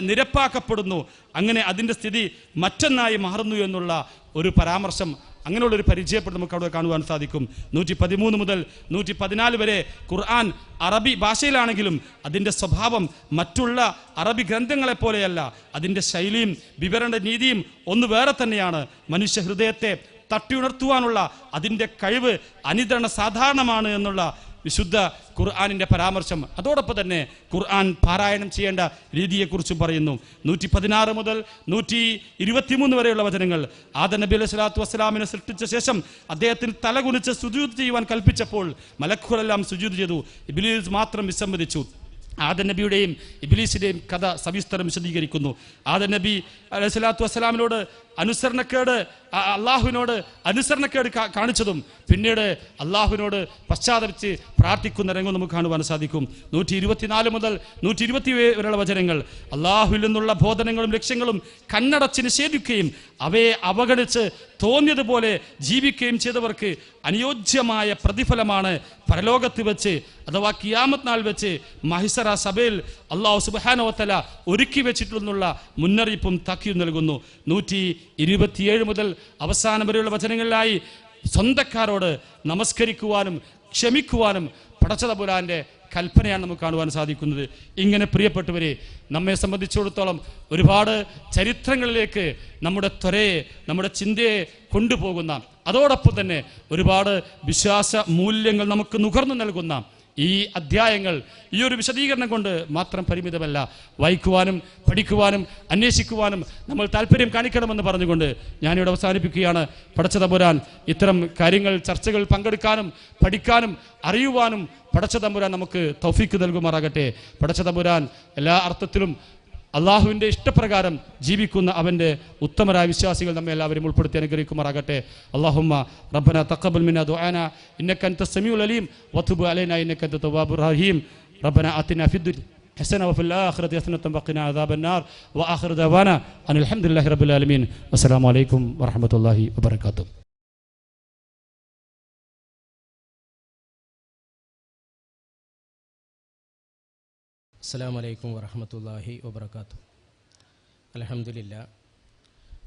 നിരപ്പാക്കപ്പെടുന്നു. അങ്ങനെ അതിൻ്റെ സ്ഥിതി മറ്റൊന്നായി മാറുന്നു എന്നുള്ള ഒരു പരാമർശം, അങ്ങനെയുള്ളൊരു പരിചയപ്പെട്ട് നമുക്ക് അവിടെ കാണുവാൻ സാധിക്കും. 113 മുതൽ 114 വരെ ഖുർആൻ അറബി ഭാഷയിലാണെങ്കിലും അതിൻ്റെ സ്വഭാവം മറ്റുള്ള അറബി ഗ്രന്ഥങ്ങളെ പോലെയല്ല. അതിൻ്റെ ശൈലിയും വിവരണ രീതിയും ഒന്ന് വേറെ തന്നെയാണ്. മനുഷ്യ ഹൃദയത്തെ തട്ടിയുണർത്തുവാനുള്ള അതിൻ്റെ കഴിവ് അനിതരണ സാധാരണമാണ് എന്നുള്ള വിശുദ്ധ ഖുർആനിൻ്റെ പരാമർശം. അതോടൊപ്പം തന്നെ ഖുർആൻ പാരായണം ചെയ്യേണ്ട രീതിയെക്കുറിച്ചും പറയുന്നു. 116 മുതൽ 123 വരെയുള്ള വചനങ്ങൾ ആദം നബി അലൈഹി സ്വലാത്തു വസ്സലാമിനെ സൃഷ്ടിച്ച ശേഷം അദ്ദേഹത്തിന് തലകുനിച്ച് സുജൂദ് ചെയ്യുവാൻ കൽപ്പിച്ചപ്പോൾ മലക്കുകളെല്ലാം സുജൂദ് ചെയ്തു. ഇബ്ലീസ് മാത്രം വിസമ്മതിച്ചു. ആദം നബിയുടെയും ഇബ്ലീസിൻ്റെയും കഥ സവിസ്തരം വിശദീകരിക്കുന്നു. ആദം നബി അലൈഹി സ്വലാത്തു വസ്സലാമിനോട് അള്ളാഹുവിനോട് അനുസരണക്കേട് കാണിച്ചതും പിന്നീട് അള്ളാഹുവിനോട് പശ്ചാത്തപിച്ച് പ്രാർത്ഥിക്കുന്ന രംഗം നമുക്ക് കാണുവാൻ സാധിക്കും. 124 മുതൽ 127 വരെയുള്ള വചനങ്ങൾ അള്ളാഹുവിൽ നിന്നുള്ള ബോധനങ്ങളും ലക്ഷ്യങ്ങളും കണ്ണടച്ച് നിഷേധിക്കുകയും അവയെ അവഗണിച്ച് തോന്നിയതുപോലെ ജീവിക്കുകയും ചെയ്തവർക്ക് അനുയോജ്യമായ പ്രതിഫലമാണ് പരലോകത്ത് വെച്ച് അഥവാ ഖിയാമത്ത് നാൾ വെച്ച് മഹിസറ സഭയിൽ അള്ളാഹു സുബ്ഹാനഹു വ തആല ഒരുക്കി വെച്ചിട്ടുള്ള മുന്നറിയിപ്പും താക്കീതും നൽകുന്നു. 127 മുതൽ അവസാനം വരെയുള്ള വചനങ്ങളിലായി സ്വന്തക്കാരോട് നമസ്കരിക്കുവാനും ക്ഷമിക്കുവാനും പടച്ചതമ്പുരാന്റെ കൽപ്പനയാണ് നമുക്ക് കാണുവാൻ സാധിക്കുന്നത്. ഇങ്ങനെ പ്രിയപ്പെട്ടവരെ, നമ്മെ സംബന്ധിച്ചിടത്തോളം ഒരുപാട് ചരിത്രങ്ങളിലേക്ക് നമ്മുടെ ത്വരയെ, നമ്മുടെ ചിന്തയെ കൊണ്ടുപോകുന്ന, അതോടൊപ്പം തന്നെ ഒരുപാട് വിശ്വാസ മൂല്യങ്ങൾ നമുക്ക് നുകർന്നു നൽകുന്ന ഈ അധ്യായങ്ങൾ ഈ ഒരു വിശദീകരണം കൊണ്ട് മാത്രം പരിമിതമല്ല. വായിക്കുവാനും പഠിക്കുവാനും അന്വേഷിക്കുവാനും നമ്മൾ താല്പര്യം കാണിക്കണമെന്ന് പറഞ്ഞുകൊണ്ട് ഞാനിവിടെ അവസാനിപ്പിക്കുകയാണ്. പടച്ചതമ്പുരാൻ ഇത്തരം കാര്യങ്ങൾ, ചർച്ചകൾ പങ്കെടുക്കാനും പഠിക്കാനും അറിയുവാനും പടച്ചതമ്പുരാൻ നമുക്ക് തൗഫീക്ക് നൽകുമാറാകട്ടെ. പടച്ചതമ്പുരാൻ എല്ലാ അർത്ഥത്തിലും അള്ളാഹുവിൻ്റെ ഇഷ്ടപ്രകാരം ജീവിക്കുന്ന അവൻ്റെ ഉത്തമരായ വിശ്വാസികൾ നമ്മെ എല്ലാവരും ഉൾപ്പെടുത്തി അനുഗ്രഹിക്കുമാറാകട്ടെ. അല്ലാഹുമ്മ റബ്ബന തഖബ്ബൽ മിന്നാ ദുആന ഇന്നക അൻത സമീഉൽ അലീം വതുബ് അലൈനാ ഇന്നക അൻത തവ്വാബുർ റഹീം. റബ്ബന ആതിനാ ഫിദ്ദുനിയ ഹസന വഫിൽ ആഖിറതി ഹസനത വഖിനാ അദാബന്നാർ വആഖിറു ദഅവാനാ അനിൽ ഹംദുലില്ലാഹി റബ്ബിൽ ആലമീൻ. അസ്സലാമു അലൈക്കും വറഹ്മത്തുള്ളാഹി വബറകാതുഹു. അസ്സലാമു അലൈക്കും വറഹ്മത്തുള്ളാഹി വബറകാതുഹു. അൽഹംദുലില്ലാ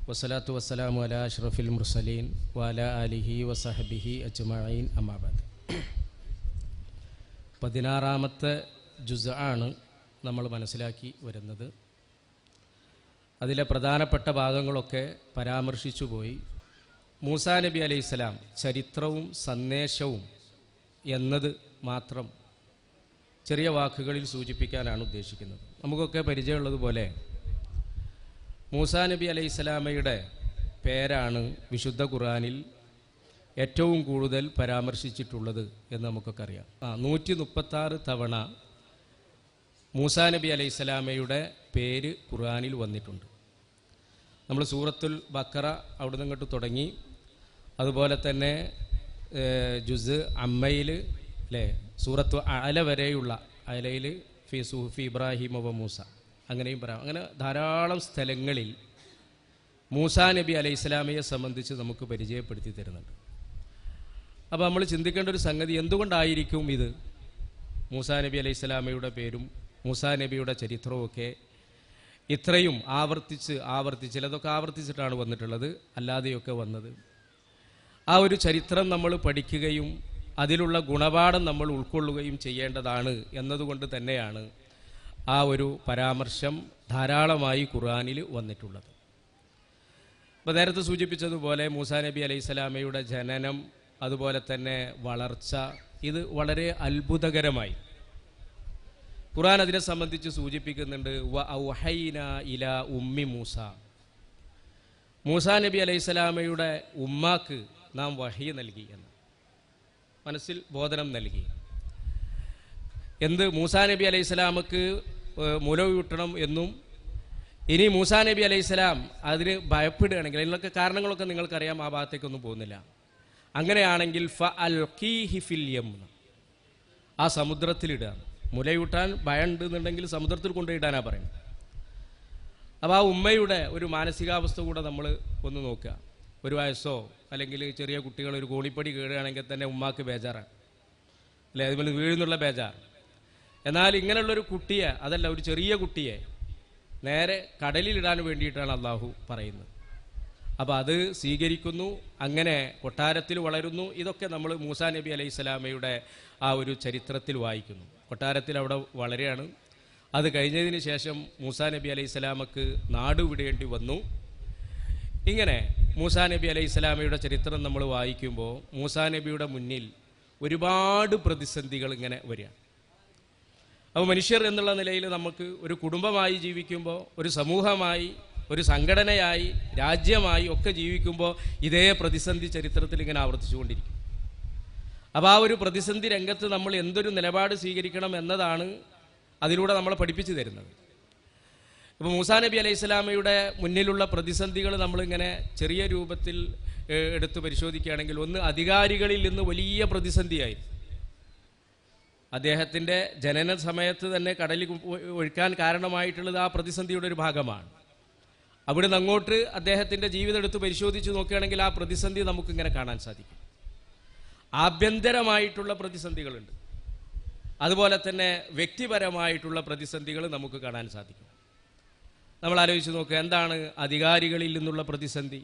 വസ്സലാത്തു വസ്സലാമു അലാ അഷ്റഫിൽ മുർസലീൻ വഅലാ ആലിഹി വസഹബിഹി അജ്മഈൻ. അമ്മാ ബഅദ്. 16ാമത്തെ ജുസ് ആണ് നമ്മൾ മനസ്സിലാക്കി വരുന്നത്. അതിലെ പ്രധാനപ്പെട്ട ഭാഗങ്ങളൊക്കെ പരാമർശിച്ചു പോയി. മൂസാ നബി അലൈഹിസ്സലാം ചരിത്രവും സന്ദേശവും എന്നത് മാത്രം ചെറിയ വാക്കുകളിൽ സൂചിപ്പിക്കാനാണ് ഉദ്ദേശിക്കുന്നത്. നമുക്കൊക്കെ പരിചയമുള്ളതുപോലെ മൂസാ നബി അലൈഹിസ്സലാമയുടെ പേരാണ് വിശുദ്ധ ഖുർആനിൽ ഏറ്റവും കൂടുതൽ പരാമർശിച്ചിട്ടുള്ളത് എന്ന് നമുക്കൊക്കെ അറിയാം. 136 തവണ മൂസാ നബി അലൈഹിസ്സലാമയുടെ പേര് ഖുർആനിൽ വന്നിട്ടുണ്ട്. നമ്മൾ സൂറത്തുൽ ബഖറ അവിടെ നിന്ന് ഇങ്ങോട്ട് തുടങ്ങി, അതുപോലെ തന്നെ ജുസ് അമ്മയിൽ അല്ലേ, സൂറത്തു അല വരെയുള്ള അലയിൽ ഫി സുഹുഫി ഇബ്രാഹിം വ മൂസ, അങ്ങനെയും പറയാം. അങ്ങനെ ധാരാളം സ്ഥലങ്ങളിൽ മൂസാ നബി അലൈഹിസ്സലാമയെ സംബന്ധിച്ച് നമുക്ക് പരിചയപ്പെടുത്തി തരുന്നുണ്ട്. അപ്പോൾ നമ്മൾ ചിന്തിക്കേണ്ട ഒരു സംഗതി, എന്തുകൊണ്ടായിരിക്കും ഇത് മൂസാ നബി അലൈഹിസ്സലാമയുടെ പേരും മൂസാ നബിയുടെ ചരിത്രവുമൊക്കെ ഇത്രയും ആവർത്തിച്ച് ചിലതൊക്കെ ആവർത്തിച്ചിട്ടാണ് വന്നിട്ടുള്ളത്, അല്ലാതെയൊക്കെ വന്നത്. ആ ഒരു ചരിത്രം നമ്മൾ പഠിക്കുകയും അതിലുള്ള ഗുണപാഠം നമ്മൾ ഉൾക്കൊള്ളുകയും ചെയ്യേണ്ടതാണ് എന്നതുകൊണ്ട് തന്നെയാണ് ആ ഒരു പരാമർശം ധാരാളമായി ഖുർആനിൽ വന്നിട്ടുള്ളത്. അപ്പോൾ നേരത്തെ സൂചിപ്പിച്ചതുപോലെ മൂസാ നബി അലൈഹിസ്സലാമയുടെ ജനനം, അതുപോലെ തന്നെ വളർച്ച, ഇത് വളരെ അത്ഭുതകരമായി ഖുർആൻ അതിനെ സംബന്ധിച്ച് സൂചിപ്പിക്കുന്നുണ്ട്. വ ഔഹൈന ഇലാ ഉമ്മി മൂസ, മൂസാ നബി അലൈഹിസ്സലാമയുടെ ഉമ്മാക്ക് നാം വഹി നൽകി എന്ന്, മനസ്സിൽ ബോധനം നൽകി. എന്ത്? മൂസാ നബി അലൈഹിസ്സലാമക്ക് മുലയൂട്ടണം എന്നും, ഇനി മൂസാ നബി അലൈഹിസ്സലാം അതിന് ഭയപ്പെടുകയാണെങ്കിൽ, അതിനൊക്കെ കാരണങ്ങളൊക്കെ നിങ്ങൾക്കറിയാം, ആ ഭാഗത്തേക്കൊന്നും പോകുന്നില്ല. അങ്ങനെയാണെങ്കിൽ ഫ അൽഖീഹി ഫിൽ യം, ആ സമുദ്രത്തിലിടുക. മുലയൂട്ടാൻ ഭയമുണ്ട് എന്നുണ്ടെങ്കിൽ സമുദ്രത്തിൽ കൊണ്ടുപോയിടാനാണ് പറയുന്നത്. അപ്പോൾ ആ ഉമ്മയുടെ ഒരു മാനസികാവസ്ഥ കൂടെ നമ്മൾ ഒന്ന് നോക്കുക. ഒരു വയസ്സോ അല്ലെങ്കിൽ ചെറിയ കുട്ടികൾ ഒരു കോണിപ്പടി കീഴുകയാണെങ്കിൽ തന്നെ ഉമ്മാക്ക് ബേജാറാണ് അല്ലേ, അതുപോലെ വീഴുന്നുള്ള ബേജാർ. എന്നാൽ ഇങ്ങനെയുള്ളൊരു കുട്ടിയെ, അതല്ല ഒരു ചെറിയ കുട്ടിയെ നേരെ കടലിലിടാൻ വേണ്ടിയിട്ടാണ് അള്ളാഹു പറയുന്നത്. അപ്പോൾ അത് സ്വീകരിക്കുന്നു, അങ്ങനെ കൊട്ടാരത്തിൽ വളരുന്നു. ഇതൊക്കെ നമ്മൾ മൂസാ നബി അലൈഹിസ്സലാമയുടെ ആ ഒരു ചരിത്രത്തിൽ വായിക്കുന്നു. കൊട്ടാരത്തിൽ അവിടെ വളരെയാണ്. അത് കഴിഞ്ഞതിന് ശേഷം മൂസാ നബി അലൈഹിസ്സലാമക്ക് നാട് വിടേണ്ടി വന്നു. ഇങ്ങനെ മൂസാ നബി അലൈഹിസ്സലാമയുടെ ചരിത്രം നമ്മൾ വായിക്കുമ്പോൾ മൂസാ നബിയുടെ മുന്നിൽ ഒരുപാട് പ്രതിസന്ധികൾ ഇങ്ങനെ വരിക. അപ്പോൾ മനുഷ്യർ എന്നുള്ള നിലയിൽ നമുക്ക് ഒരു കുടുംബമായി ജീവിക്കുമ്പോൾ, ഒരു സമൂഹമായി, ഒരു സംഘടനയായി, രാജ്യമായി ഒക്കെ ജീവിക്കുമ്പോൾ ഇതേ പ്രതിസന്ധി ചരിത്രത്തിൽ ഇങ്ങനെ ആവർത്തിച്ചുകൊണ്ടിരിക്കും. അപ്പോൾ ആ ഒരു പ്രതിസന്ധി രംഗത്ത് നമ്മൾ എന്തൊരു നിലപാട് സ്വീകരിക്കണം എന്നതാണ് അതിലൂടെ നമ്മളെ പഠിപ്പിച്ചു തരുന്നത്. ഇപ്പോൾ മൂസാ നബി അലൈഹിസ്സലാമയുടെ മുന്നിലുള്ള പ്രതിസന്ധികൾ നമ്മളിങ്ങനെ ചെറിയ രൂപത്തിൽ എടുത്ത് പരിശോധിക്കുകയാണെങ്കിൽ, ഒന്ന് അധികാരികളിൽ നിന്ന് വലിയ പ്രതിസന്ധിയായി. അദ്ദേഹത്തിൻ്റെ ജനന സമയത്ത് തന്നെ കടലിൽ ഒഴുക്കാൻ കാരണമായിട്ടുള്ളത് ആ പ്രതിസന്ധിയുടെ ഒരു ഭാഗമാണ്. അവിടെ നിന്ന് അങ്ങോട്ട് അദ്ദേഹത്തിൻ്റെ ജീവിതം എടുത്ത് പരിശോധിച്ച് നോക്കുകയാണെങ്കിൽ ആ പ്രതിസന്ധി നമുക്കിങ്ങനെ കാണാൻ സാധിക്കും. ആഭ്യന്തരമായിട്ടുള്ള പ്രതിസന്ധികളുണ്ട്, അതുപോലെ തന്നെ വ്യക്തിപരമായിട്ടുള്ള പ്രതിസന്ധികൾ നമുക്ക് കാണാൻ സാധിക്കും. നമ്മൾ ആലോചിച്ച് നോക്കുക, എന്താണ് അധികാരികളിൽ നിന്നുള്ള പ്രതിസന്ധി?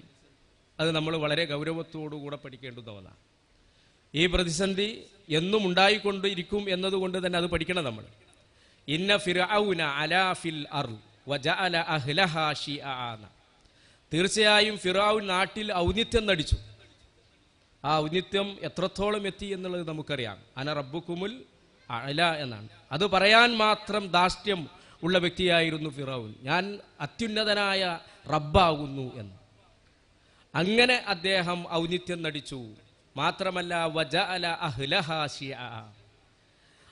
അത് നമ്മൾ വളരെ ഗൗരവത്തോടുകൂടെ പഠിക്കേണ്ടുന്ന ഒന്നാണ്. ഈ പ്രതിസന്ധി എന്നും ഉണ്ടായിക്കൊണ്ടിരിക്കും എന്നതുകൊണ്ട് തന്നെ അത് പഠിക്കണം നമ്മൾ. ഇന്ന ഫിർഔന അലാ ഫിൽ അർള് വജഅല അഹ്ലഹാ ശിഅഅ, തീർച്ചയായും ഫിർഔൻ നാട്ടിൽ ഔന്നിത്യം നടിച്ചു. ആ ഔന്നിത്യം എത്രത്തോളം എത്തി എന്നുള്ളത് നമുക്കറിയാം. അന റബ്ബുക്കുമുൽ അഅല എന്നാണ്. അത് പറയാൻ മാത്രം ധാർഷ്ട്യം ഉള്ള വ്യക്തിയായിരുന്നു ഫിറഔൻ. ഞാൻ അത്യുന്നതനായ റബ്ബാകുന്നു എന്ന്. അങ്ങനെ അദ്ദേഹം ഔന്നിത്യം നടിച്ചു. മാത്രമല്ല വജഅല അഹ്ലഹാ ശിഅഅ,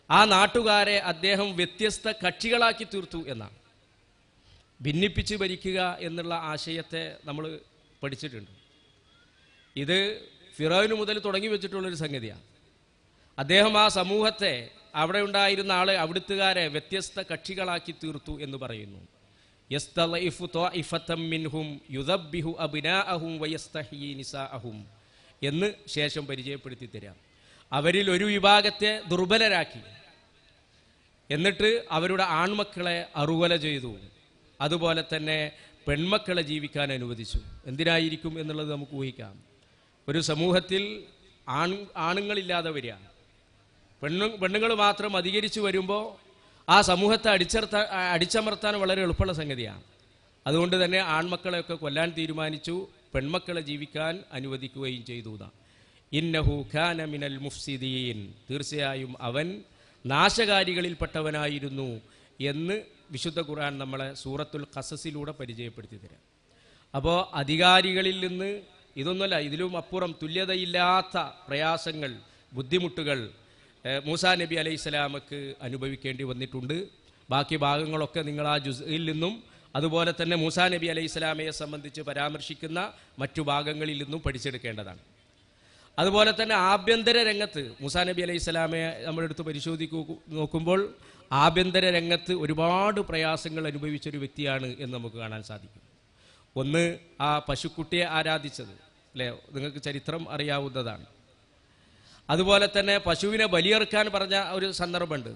ആ നാട്ടുകാരെ അദ്ദേഹം വ്യത്യസ്ത കക്ഷികളാക്കി തീർത്തു എന്നാണ്. ഭിന്നിപ്പിച്ച് ഭരിക്കുക എന്നുള്ള ആശയത്തെ നമ്മൾ പഠിച്ചിട്ടുണ്ട്. ഇത് ഫിറൗന് മുതൽ തുടങ്ങി വെച്ചിട്ടുള്ളൊരു സംഗതിയാണ്. അദ്ദേഹം ആ സമൂഹത്തെ, അവിടെ ഉണ്ടായിരുന്ന ആളെ, അവിടുത്തുകാരെ വ്യത്യസ്ത കക്ഷികളാക്കി തീർത്തു എന്ന് പറയുന്നു. യസ്തളഇഫു ത്വാഇഫതം മിൻഹും യുദബ്ബിഹു അബ്നാഅഹും വയസ്തഹ്യി നിസാഅഹും എന്ന് ശേഷം പരിചയപ്പെടുത്തി തരാം. അവരിൽ ഒരു വിഭാഗത്തെ ദുർബലരാക്കി, എന്നിട്ട് അവരുടെ ആൺമക്കളെ അറുകൊല ചെയ്തു. അതുപോലെ തന്നെ പെൺമക്കളെ ജീവിക്കാൻ അനുവദിച്ചു. എന്തിനായിരിക്കും എന്നുള്ളത് നമുക്ക് ഊഹിക്കാം. ഒരു സമൂഹത്തിൽ ആണുങ്ങളില്ലാതെ വരിക, പെണ്ണുങ്ങൾ മാത്രം അധികരിച്ചു വരുമ്പോൾ ആ സമൂഹത്തെ അടിച്ചമർത്താൻ വളരെ എളുപ്പമുള്ള സംഗതിയാണ്. അതുകൊണ്ട് തന്നെ ആൺമക്കളെയൊക്കെ കൊല്ലാൻ തീരുമാനിച്ചു, പെൺമക്കളെ ജീവിക്കാൻ അനുവദിക്കുകയും ചെയ്തു. ഇന്നഹു ഖാന മിനൽ മുഫ്സിദീൻ, തീർച്ചയായും അവൻ നാശകാരികളിൽപ്പെട്ടവനായിരുന്നു എന്ന് വിശുദ്ധ ഖുർആൻ നമ്മളെ സൂറത്തുൽ ഖസസിലൂടെ പരിചയപ്പെടുത്തി തരാം. അപ്പോൾ അധികാരികളിൽ നിന്ന് ഇതൊന്നുമല്ല, ഇതിലും അപ്പുറം തുല്യതയില്ലാത്ത പ്രയാസങ്ങൾ, ബുദ്ധിമുട്ടുകൾ മൂസാ നബി അലൈഹിസ്സലാമക്ക് അനുഭവിക്കേണ്ടി വന്നിട്ടുണ്ട്. ബാക്കി ഭാഗങ്ങളൊക്കെ നിങ്ങൾ ആ ജുസ്ഇൽ നിന്നും അതുപോലെ തന്നെ മൂസാ നബി അലൈഹിസ്സലാമയെ സംബന്ധിച്ച് പരാമർശിക്കുന്ന മറ്റു ഭാഗങ്ങളിൽ നിന്നും പഠിച്ചെടുക്കേണ്ടതാണ്. അതുപോലെ തന്നെ ആഭ്യന്തര രംഗത്ത് മൂസാ നബി അലൈഹിസ്സലാമയെ നമ്മളെടുത്ത് നോക്കുമ്പോൾ ആഭ്യന്തര രംഗത്ത് ഒരുപാട് പ്രയാസങ്ങൾ അനുഭവിച്ചൊരു വ്യക്തിയാണ് എന്ന് നമുക്ക് കാണാൻ സാധിക്കും. ഒന്ന്, ആ പശുക്കുട്ടിയെ ആരാധിച്ചത്, അല്ലേ? നിങ്ങൾക്ക് ചരിത്രം അറിയാവുന്നതാണ്. അതുപോലെ തന്നെ പശുവിനെ ബലിയെറുക്കാൻ പറഞ്ഞ ഒരു സന്ദർഭമുണ്ട്,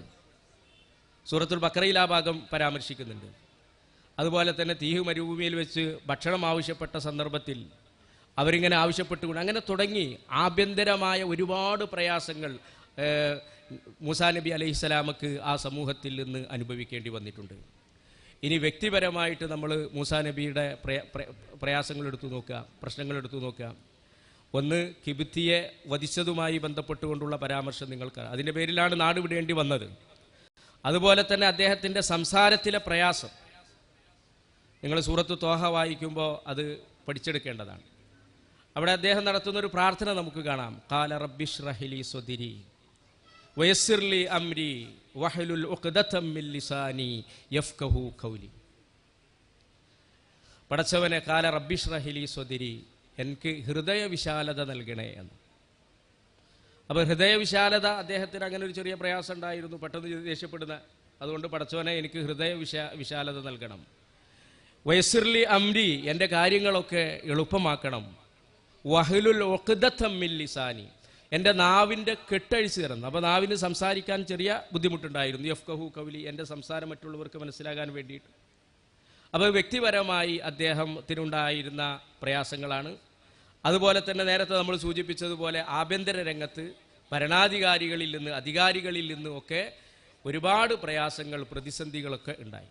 സൂറത്തുൽ ബഖറയിൽ ആ ഭാഗം പരാമർശിക്കുന്നുണ്ട്. അതുപോലെ തന്നെ തീഹ് മരുഭൂമിയിൽ വെച്ച് ഭക്ഷണം ആവശ്യപ്പെട്ട സന്ദർഭത്തിൽ അവരിങ്ങനെ ആവശ്യപ്പെട്ടുകൊണ്ട് അങ്ങനെ തുടങ്ങി ആഭ്യന്തരമായ ഒരുപാട് പ്രയാസങ്ങൾ മൂസാ നബി അലൈഹിസ്സലാമക്ക് ആ സമൂഹത്തിൽ നിന്ന് അനുഭവിക്കേണ്ടി വന്നിട്ടുണ്ട്. ഇനി വ്യക്തിപരമായിട്ട് നമ്മൾ മൂസാ നബിയുടെ പ്രയാസങ്ങൾ എടുത്തു നോക്കുക, പ്രശ്നങ്ങൾ എടുത്തു നോക്കുക. ഒന്ന്, കിബിത്തിയെ വധിച്ചതുമായി ബന്ധപ്പെട്ടുകൊണ്ടുള്ള പരാമർശം നിങ്ങൾക്ക്, അതിൻ്റെ പേരിലാണ് നാട് വിടേണ്ടി വന്നത്. അതുപോലെ തന്നെ അദ്ദേഹത്തിൻ്റെ സംസാരത്തിലെ പ്രയാസം നിങ്ങൾ സൂറത്ത് ത്വാഹ വായിക്കുമ്പോൾ അത് പഠിച്ചെടുക്കേണ്ടതാണ്. അവിടെ അദ്ദേഹം നടത്തുന്നൊരു പ്രാർത്ഥന നമുക്ക് കാണാം. ഖാല റബ്ബിശ്റഹ് ലി സ്വദ്രി വയസ്സിർ ലി അംരി വഹ്ലുൽ ഉഖ്ദതം മിൻ ലിസാനി യഫ്ഖഹു ഖൗലി. പടച്ചവനെ, ഖാല റബ്ബിശ്റഹ് ലി സ്വദ്രി, എനിക്ക് ഹൃദയവിശാലത നൽകണേ എന്ന്. അപ്പോൾ ഹൃദയവിശാലത അദ്ദേഹത്തിന് അങ്ങനെ ഒരു ചെറിയ പ്രയാസം ഉണ്ടായിരുന്നു, പെട്ടെന്ന് ദേഷ്യപ്പെടുന്ന. അതുകൊണ്ട് പടച്ചവനെ, എനിക്ക് വിശാലത നൽകണം. വയസ്സിർ ലി അംരി, എൻ്റെ കാര്യങ്ങളൊക്കെ എളുപ്പമാക്കണം. വഹ്ലുൽ ഉഖ്ദതം മിൻ ലിസാനി, എൻ്റെ നാവിൻ്റെ കെട്ടഴിച്ച് തരണം. അപ്പോൾ നാവിന് സംസാരിക്കാൻ ചെറിയ ബുദ്ധിമുട്ടുണ്ടായിരുന്നു. യഫ്ഖഹു ഖൗലി, എൻ്റെ സംസാരം മറ്റുള്ളവർക്ക് മനസ്സിലാകാൻ വേണ്ടിയിട്ട്. അപ്പോൾ വ്യക്തിപരമായി അദ്ദേഹത്തിനുണ്ടായിരുന്ന പ്രയാസങ്ങളാണ്. അതുപോലെ തന്നെ നേരത്തെ നമ്മൾ സൂചിപ്പിച്ചതുപോലെ ആഭ്യന്തര രംഗത്ത് ഭരണാധികാരികളിൽ നിന്ന്, അധികാരികളിൽ നിന്നും ഒക്കെ ഒരുപാട് പ്രയാസങ്ങൾ, പ്രതിസന്ധികളൊക്കെ ഉണ്ടായി.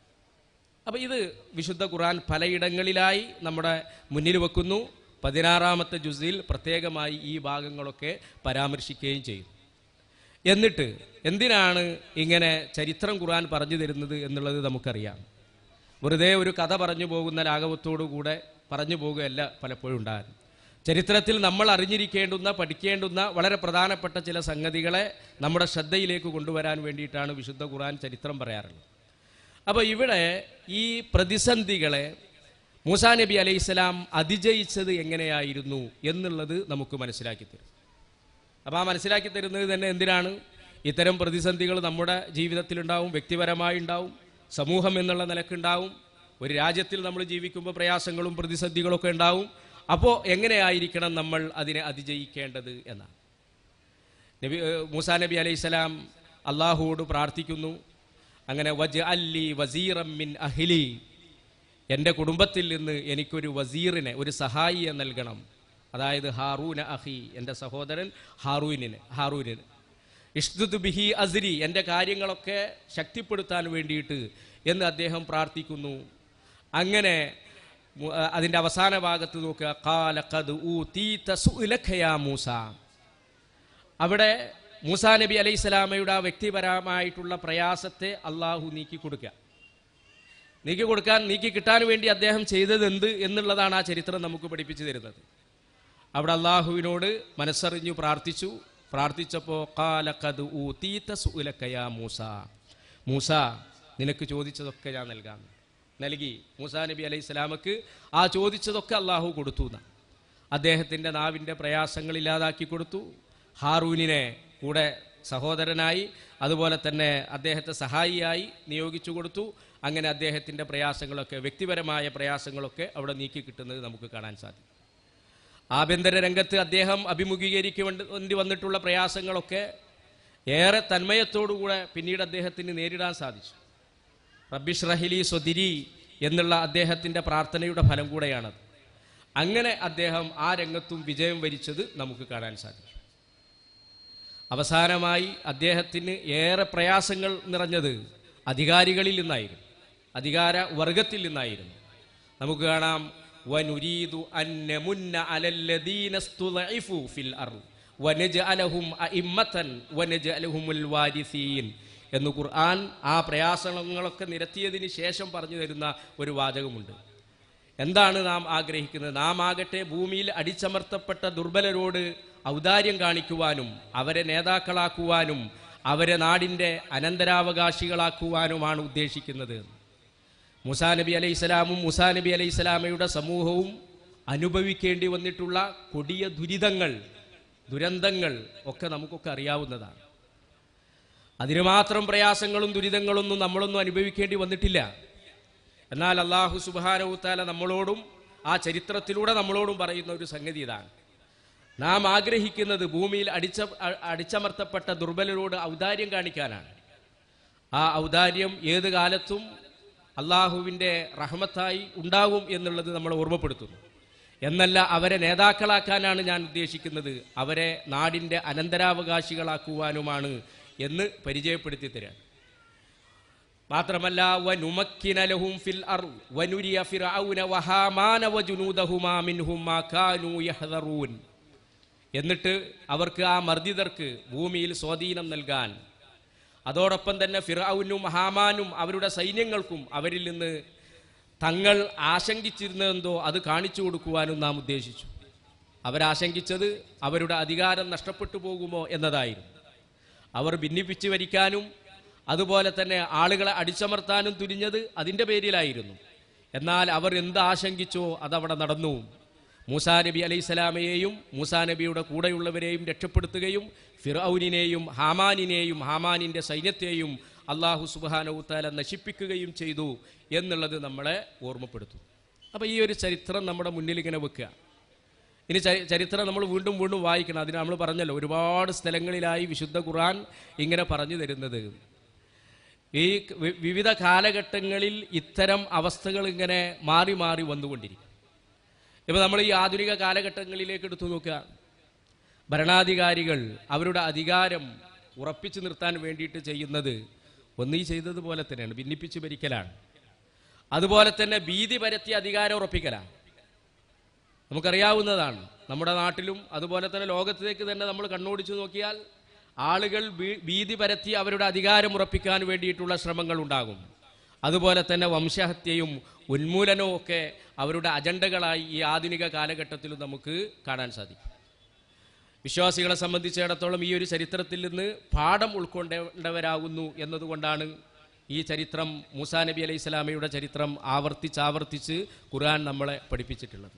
അപ്പോൾ ഇത് വിശുദ്ധ ഖുർആൻ പലയിടങ്ങളിലായി നമ്മുടെ മുന്നിൽ വെക്കുന്നു. 16-ാമത്തെ ജുസിൽ പ്രത്യേകമായി ഈ ഭാഗങ്ങളൊക്കെ പരാമർശിക്കുകയും ചെയ്യും. എന്നിട്ട് എന്തിനാണ് ഇങ്ങനെ ചരിത്രം ഖുർആൻ പറഞ്ഞു തരുന്നത് എന്നുള്ളത് നമുക്കറിയാം. വെറുതെ ഒരു കഥ പറഞ്ഞു പോകുന്ന ലാഘവത്തോടുകൂടെ പറഞ്ഞു പോകുകയല്ല പലപ്പോഴും ഉണ്ടാകും. ചരിത്രത്തിൽ നമ്മൾ അറിഞ്ഞിരിക്കേണ്ടുന്ന, പഠിക്കേണ്ടുന്ന വളരെ പ്രധാനപ്പെട്ട ചില സംഗതികളെ നമ്മുടെ ശ്രദ്ധയിലേക്ക് കൊണ്ടുവരാൻ വേണ്ടിയിട്ടാണ് വിശുദ്ധ ഖുർആൻ ചരിത്രം പറയാറുള്ളത്. അപ്പോൾ ഇവിടെ ഈ പ്രതിസന്ധികളെ മൂസാ നബി അലൈഹിസ്സലാം അതിജയിച്ചത് എങ്ങനെയായിരുന്നു എന്നുള്ളത് നമുക്ക് മനസ്സിലാക്കി തരും. അപ്പോൾ ആ മനസ്സിലാക്കി തരുന്നത് തന്നെ എന്തിനാണ്? ഇത്തരം പ്രതിസന്ധികൾ നമ്മുടെ ജീവിതത്തിലുണ്ടാവും, വ്യക്തിപരമായി ഉണ്ടാവും, സമൂഹം എന്നുള്ള നിലക്കുണ്ടാവും, ഒരു രാജ്യത്തിൽ നമ്മൾ ജീവിക്കുമ്പോൾ പ്രയാസങ്ങളും പ്രതിസന്ധികളൊക്കെ ഉണ്ടാവും. അപ്പോൾ എങ്ങനെയായിരിക്കണം നമ്മൾ അതിനെ അതിജയിക്കേണ്ടത് എന്നാണ്. മൂസാ നബി അലൈഹിസ്സലാം അള്ളാഹുവോട് പ്രാർത്ഥിക്കുന്നു. അങ്ങനെ വജ്അൽ ലി വസീറൻ മിൻ അഹ്ലി, എൻ്റെ കുടുംബത്തിൽ നിന്ന് എനിക്കൊരു വസീറിനെ, ഒരു സഹായിയെ നൽകണം. അതായത് ഹാറൂന അഹി, എൻ്റെ സഹോദരൻ ഹാറൂനിന്. ഇഷ്ദുദ് ബിഹി അസ്രി, എൻ്റെ കാര്യങ്ങളൊക്കെ ശക്തിപ്പെടുത്താൻ വേണ്ടിയിട്ട് എന്ന് അദ്ദേഹം പ്രാർത്ഥിക്കുന്നു. അങ്ങനെ അതിൻ്റെ അവസാന ഭാഗത്ത് നോക്കുക, ഖാല ഖദ് ഊതീത സുഅലക യാ മൂസ. അവിടെ മൂസാ നബി അലൈഹിസ്സലാമയുടെ ആ വ്യക്തിപരമായിട്ടുള്ള പ്രയാസത്തെ അള്ളാഹു നീക്കി കിട്ടാൻ വേണ്ടി അദ്ദേഹം ചെയ്തത് എന്ത് എന്നുള്ളതാണ് ആ ചരിത്രം നമുക്ക് പഠിപ്പിച്ചു തരുന്നത്. അവിടെ അള്ളാഹുവിനോട് മനസ്സറിഞ്ഞു പ്രാർത്ഥിച്ചപ്പോൾ ഖാല ഖദ് ഊതീത സുഅലക യാ മൂസ, മൂസ നിനക്ക് ചോദിച്ചതൊക്കെ ഞാൻ നൽകി. മൂസാ നബി അലൈഹിസ്സലാമക്ക് ആ ചോദിച്ചതൊക്കെ അള്ളാഹു കൊടുത്തു. അദ്ദേഹത്തിൻ്റെ നാവിൻ്റെ പ്രയാസങ്ങൾ ഇല്ലാതാക്കി കൊടുത്തു. ഹാറൂനിനെ കൂടെ സഹോദരനായി, അതുപോലെ തന്നെ അദ്ദേഹത്തെ സഹായിയായി നിയോഗിച്ചു കൊടുത്തു. അങ്ങനെ അദ്ദേഹത്തിൻ്റെ പ്രയാസങ്ങളൊക്കെ, വ്യക്തിപരമായ പ്രയാസങ്ങളൊക്കെ അവിടെ നീക്കി കിട്ടുന്നത് നമുക്ക് കാണാൻ സാധിക്കും. ആഭ്യന്തര രംഗത്ത് അദ്ദേഹം അഭിമുഖീകരിക്കേണ്ടി വന്നിട്ടുള്ള പ്രയാസങ്ങളൊക്കെ ഏറെ തന്മയത്തോടുകൂടെ പിന്നീട് അദ്ദേഹത്തിന് നേരിടാൻ സാധിച്ചു. റബ്ബിശ്റഹ് ലി സ്വദ്രി എന്നുള്ള അദ്ദേഹത്തിൻ്റെ പ്രാർത്ഥനയുടെ ഫലം കൂടെയാണത്. അങ്ങനെ അദ്ദേഹം ആ രംഗത്തും വിജയം വരിച്ചത് നമുക്ക് കാണാൻ സാധിക്കും. അവസാനമായി അദ്ദേഹത്തിന് ഏറെ പ്രയാസങ്ങൾ നിറഞ്ഞത് അധികാരികളിൽ നിന്നായിരുന്നു, അധികാര വർഗത്തിൽ നിന്നായിരുന്നു. നമുക്ക് കാണാം, വനുരീദു അൻ നമുന്ന അലല്ലദീന സ്തുളഇഫു ഫിൽ അർദ് വനജഅലഹും അഇമ്മതൻ വനജഅലഹുമുൽ വാരിസീൻ എന്ന് ഖുർആൻ ആ പ്രയാസങ്ങളൊക്കെ നിരത്തിയതിന് ശേഷം പറഞ്ഞു തരുന്ന ഒരു വാചകമുണ്ട്. എന്താണ് നാം ആഗ്രഹിക്കുന്നത്? നാം ആകട്ടെ ഭൂമിയിൽ അടിച്ചമർത്തപ്പെട്ട ദുർബലരോട് ഔദാര്യം കാണിക്കുവാനും അവരെ നേതാക്കളാക്കുവാനും അവരെ നാടിൻ്റെ അനന്തരാവകാശികളാക്കുവാനുമാണ് ഉദ്ദേശിക്കുന്നത്. മൂസാ നബി അലൈഹിസ്സലാമും മൂസാ നബി അലൈഹിസ്സലാമയുടെ സമൂഹവും അനുഭവിക്കേണ്ടി വന്നിട്ടുള്ള കൊടിയ ദുരന്തങ്ങൾ ഒക്കെ നമുക്കൊക്കെ അറിയാവുന്നതാണ്. അതിന് മാത്രം പ്രയാസങ്ങളും ദുരിതങ്ങളൊന്നും നമ്മളൊന്നും അനുഭവിക്കേണ്ടി വന്നിട്ടില്ല. എന്നാൽ അല്ലാഹു സുബ്ഹാനഹു വ തആല നമ്മളോടും ആ ചരിത്രത്തിലൂടെ നമ്മളോടും പറയുന്ന ഒരു സംഗതി ഇതാണ്. നാം ആഗ്രഹിക്കുന്നത് ഭൂമിയിൽ അടിച്ചമർത്തപ്പെട്ട ദുർബലരോട് ഔദാര്യം കാണിക്കാനാണ്. ആ ഔദാര്യം ഏത് കാലത്തും അള്ളാഹുവിൻ്റെ റഹ്മത്തായി ഉണ്ടാകും എന്നുള്ളത് നമ്മൾ ഓർമ്മപ്പെടുത്തുന്നു. എന്നല്ല, അവരെ നേതാക്കളാക്കാനാണ് ഞാൻ ഉദ്ദേശിക്കുന്നത്, അവരെ നാടിൻ്റെ അനന്തരാവകാശികളാക്കുവാനുമാണ് എന്ന് പരിചയപ്പെടുത്തി തരാൻ. മാത്രമല്ല, വനുമക്കിന ലഹും ഫിൽ അർദ് വനുരിയ ഫിർഔന വഹാമാന വജുനൂദഹുമാ മിൻഹും മാ കാനൂ യഹ്ദറൂൻ. എന്നിട്ട് അവർക്ക്, ആ മർദിതർക്ക് ഭൂമിയിൽ സ്വാധീനം നൽകാൻ, അതോടൊപ്പം തന്നെ ഫിർഔനും ഹാമാനും അവരുടെ സൈന്യങ്ങൾക്കും അവരിൽ നിന്ന് തങ്ങൾ ആശങ്കിച്ചിരുന്നതെന്തോ അത് കാണിച്ചു കൊടുക്കുവാനും നാം ഉദ്ദേശിച്ചു. അവരാശങ്കിച്ചത് അവരുടെ അധികാരം നഷ്ടപ്പെട്ടു പോകുമോ എന്നതായിരുന്നു. അവർ ഭിന്നിപ്പിച്ച് ഭരിക്കാനും അതുപോലെ തന്നെ ആളുകളെ അടിച്ചമർത്താനും തുനിഞ്ഞത് അതിൻ്റെ പേരിലായിരുന്നു. എന്നാൽ അവർ എന്ത് ആശങ്കിച്ചോ അതവിടെ നടന്നു. മൂസാ നബി അലൈഹിസ്സലാമയെയും മൂസാ നബിയുടെ കൂടെയുള്ളവരെയും രക്ഷപ്പെടുത്തുകയും ഫിർഔനിനെയും ഹാമാനിനെയും ഹാമാനിൻ്റെ സൈന്യത്തെയും അല്ലാഹു സുബ്ഹാനഹു വ തആല നശിപ്പിക്കുകയും ചെയ്തു എന്നുള്ളത് നമ്മളെ ഓർമ്മപ്പെടുത്തും. അപ്പോൾ ഈ ഒരു ചരിത്രം നമ്മുടെ മുന്നിൽ ഇങ്ങനെ വെക്കുക. ഇനി ചരിത്രം നമ്മൾ വീണ്ടും വീണ്ടും വായിക്കണം. അതിന് നമ്മൾ പറഞ്ഞല്ലോ, ഒരുപാട് സ്ഥലങ്ങളിലായി വിശുദ്ധ ഖുർആൻ ഇങ്ങനെ പറഞ്ഞു തരുന്നത്. ഈ വിവിധ കാലഘട്ടങ്ങളിൽ ഇത്തരം അവസ്ഥകൾ ഇങ്ങനെ മാറി മാറി വന്നുകൊണ്ടിരിക്കും. ഇപ്പോൾ നമ്മൾ ഈ ആധുനിക കാലഘട്ടങ്ങളിലേക്ക് എടുത്തു നോക്കുക, ഭരണാധികാരികൾ അവരുടെ അധികാരം ഉറപ്പിച്ചു നിർത്താൻ വേണ്ടിയിട്ട് ചെയ്യുന്നത് ഒന്നീ ചെയ്തതുപോലെ തന്നെയാണ്, ഭിന്നിപ്പിച്ച് ഭരിക്കലാണ്. അതുപോലെ തന്നെ ഭീതി പരത്തി അധികാരം ഉറപ്പിക്കലാണ്. നമുക്കറിയാവുന്നതാണ്, നമ്മുടെ നാട്ടിലും അതുപോലെ തന്നെ ലോകത്തിലേക്ക് തന്നെ നമ്മൾ കണ്ണോടിച്ചു നോക്കിയാൽ ആളുകൾ ഭീതി പരത്തി അവരുടെ അധികാരം ഉറപ്പിക്കാൻ വേണ്ടിയിട്ടുള്ള ശ്രമങ്ങൾ ഉണ്ടാകും. അതുപോലെ തന്നെ വംശഹത്യയും ഉന്മൂലനവും ഒക്കെ അവരുടെ അജണ്ടകളായി ഈ ആധുനിക കാലഘട്ടത്തിലും നമുക്ക് കാണാൻ സാധിക്കും. വിശ്വാസികളെ സംബന്ധിച്ചിടത്തോളം ഈ ഒരു ചരിത്രത്തിൽ നിന്ന് പാഠം ഉൾക്കൊണ്ടവരാകുന്നു എന്നതുകൊണ്ടാണ് ഈ ചരിത്രം, മൂസാ നബി അലൈഹിസ്സലാമയുടെ ചരിത്രം ആവർത്തിച്ച് ഖുർആൻ നമ്മളെ പഠിപ്പിച്ചിട്ടുള്ളത്.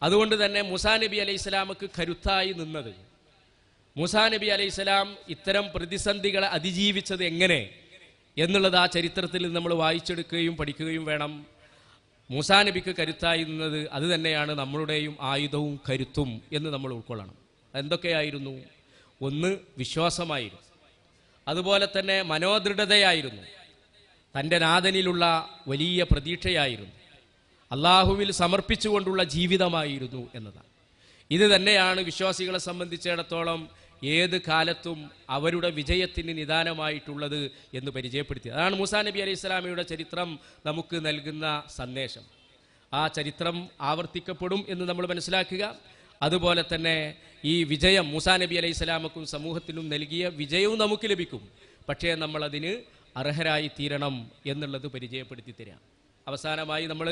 അതുകൊണ്ട് തന്നെ മൂസാ നബി അലൈഹിസ്സലാമക്ക് കരുത്തായി നിന്നത്, മൂസാ നബി അലൈഹിസ്സലാം ഇത്തരം പ്രതിസന്ധികളെ അതിജീവിച്ചത് എങ്ങനെ എന്നുള്ളത് ആ ചരിത്രത്തിൽ നമ്മൾ വായിച്ചെടുക്കുകയും പഠിക്കുകയും വേണം. മൂസാ നബിക്ക് കരുത്തായി നിന്നത് അത് തന്നെയാണ് നമ്മളുടെയും ആയുധവും കരുത്തും എന്ന് നമ്മൾ ഉൾക്കൊള്ളണം. എന്തൊക്കെയായിരുന്നു? ഒന്ന്, വിശ്വാസമായിരുന്നു. അതുപോലെ തന്നെ മനോദൃഢതയായിരുന്നു. തൻ്റെ നാഥനിലുള്ള വലിയ പ്രതീക്ഷയായിരുന്നു. അള്ളാഹുവിൽ സമർപ്പിച്ചുകൊണ്ടുള്ള ജീവിതമായിരുന്നു എന്നതാണ്. ഇത് തന്നെയാണ് വിശ്വാസികളെ സംബന്ധിച്ചിടത്തോളം ഏത് കാലത്തും അവരുടെ വിജയത്തിന് നിദാനമായിട്ടുള്ളത് എന്ന് പരിചയപ്പെടുത്തി. അതാണ് മൂസാ നബി അലൈഹി സ്വലാമയുടെ ചരിത്രം നമുക്ക് നൽകുന്ന സന്ദേശം. ആ ചരിത്രം ആവർത്തിക്കപ്പെടും എന്ന് നമ്മൾ മനസ്സിലാക്കുക. അതുപോലെ തന്നെ ഈ വിജയം മൂസാ നബി അലൈഹി സ്വലാമക്കും സമൂഹത്തിനും നൽകിയ വിജയവും നമുക്ക് ലഭിക്കും. പക്ഷേ നമ്മളതിന് അർഹരായി തീരണം എന്നുള്ളത് പരിചയപ്പെടുത്തി തരാം. അവസാനമായി നമ്മൾ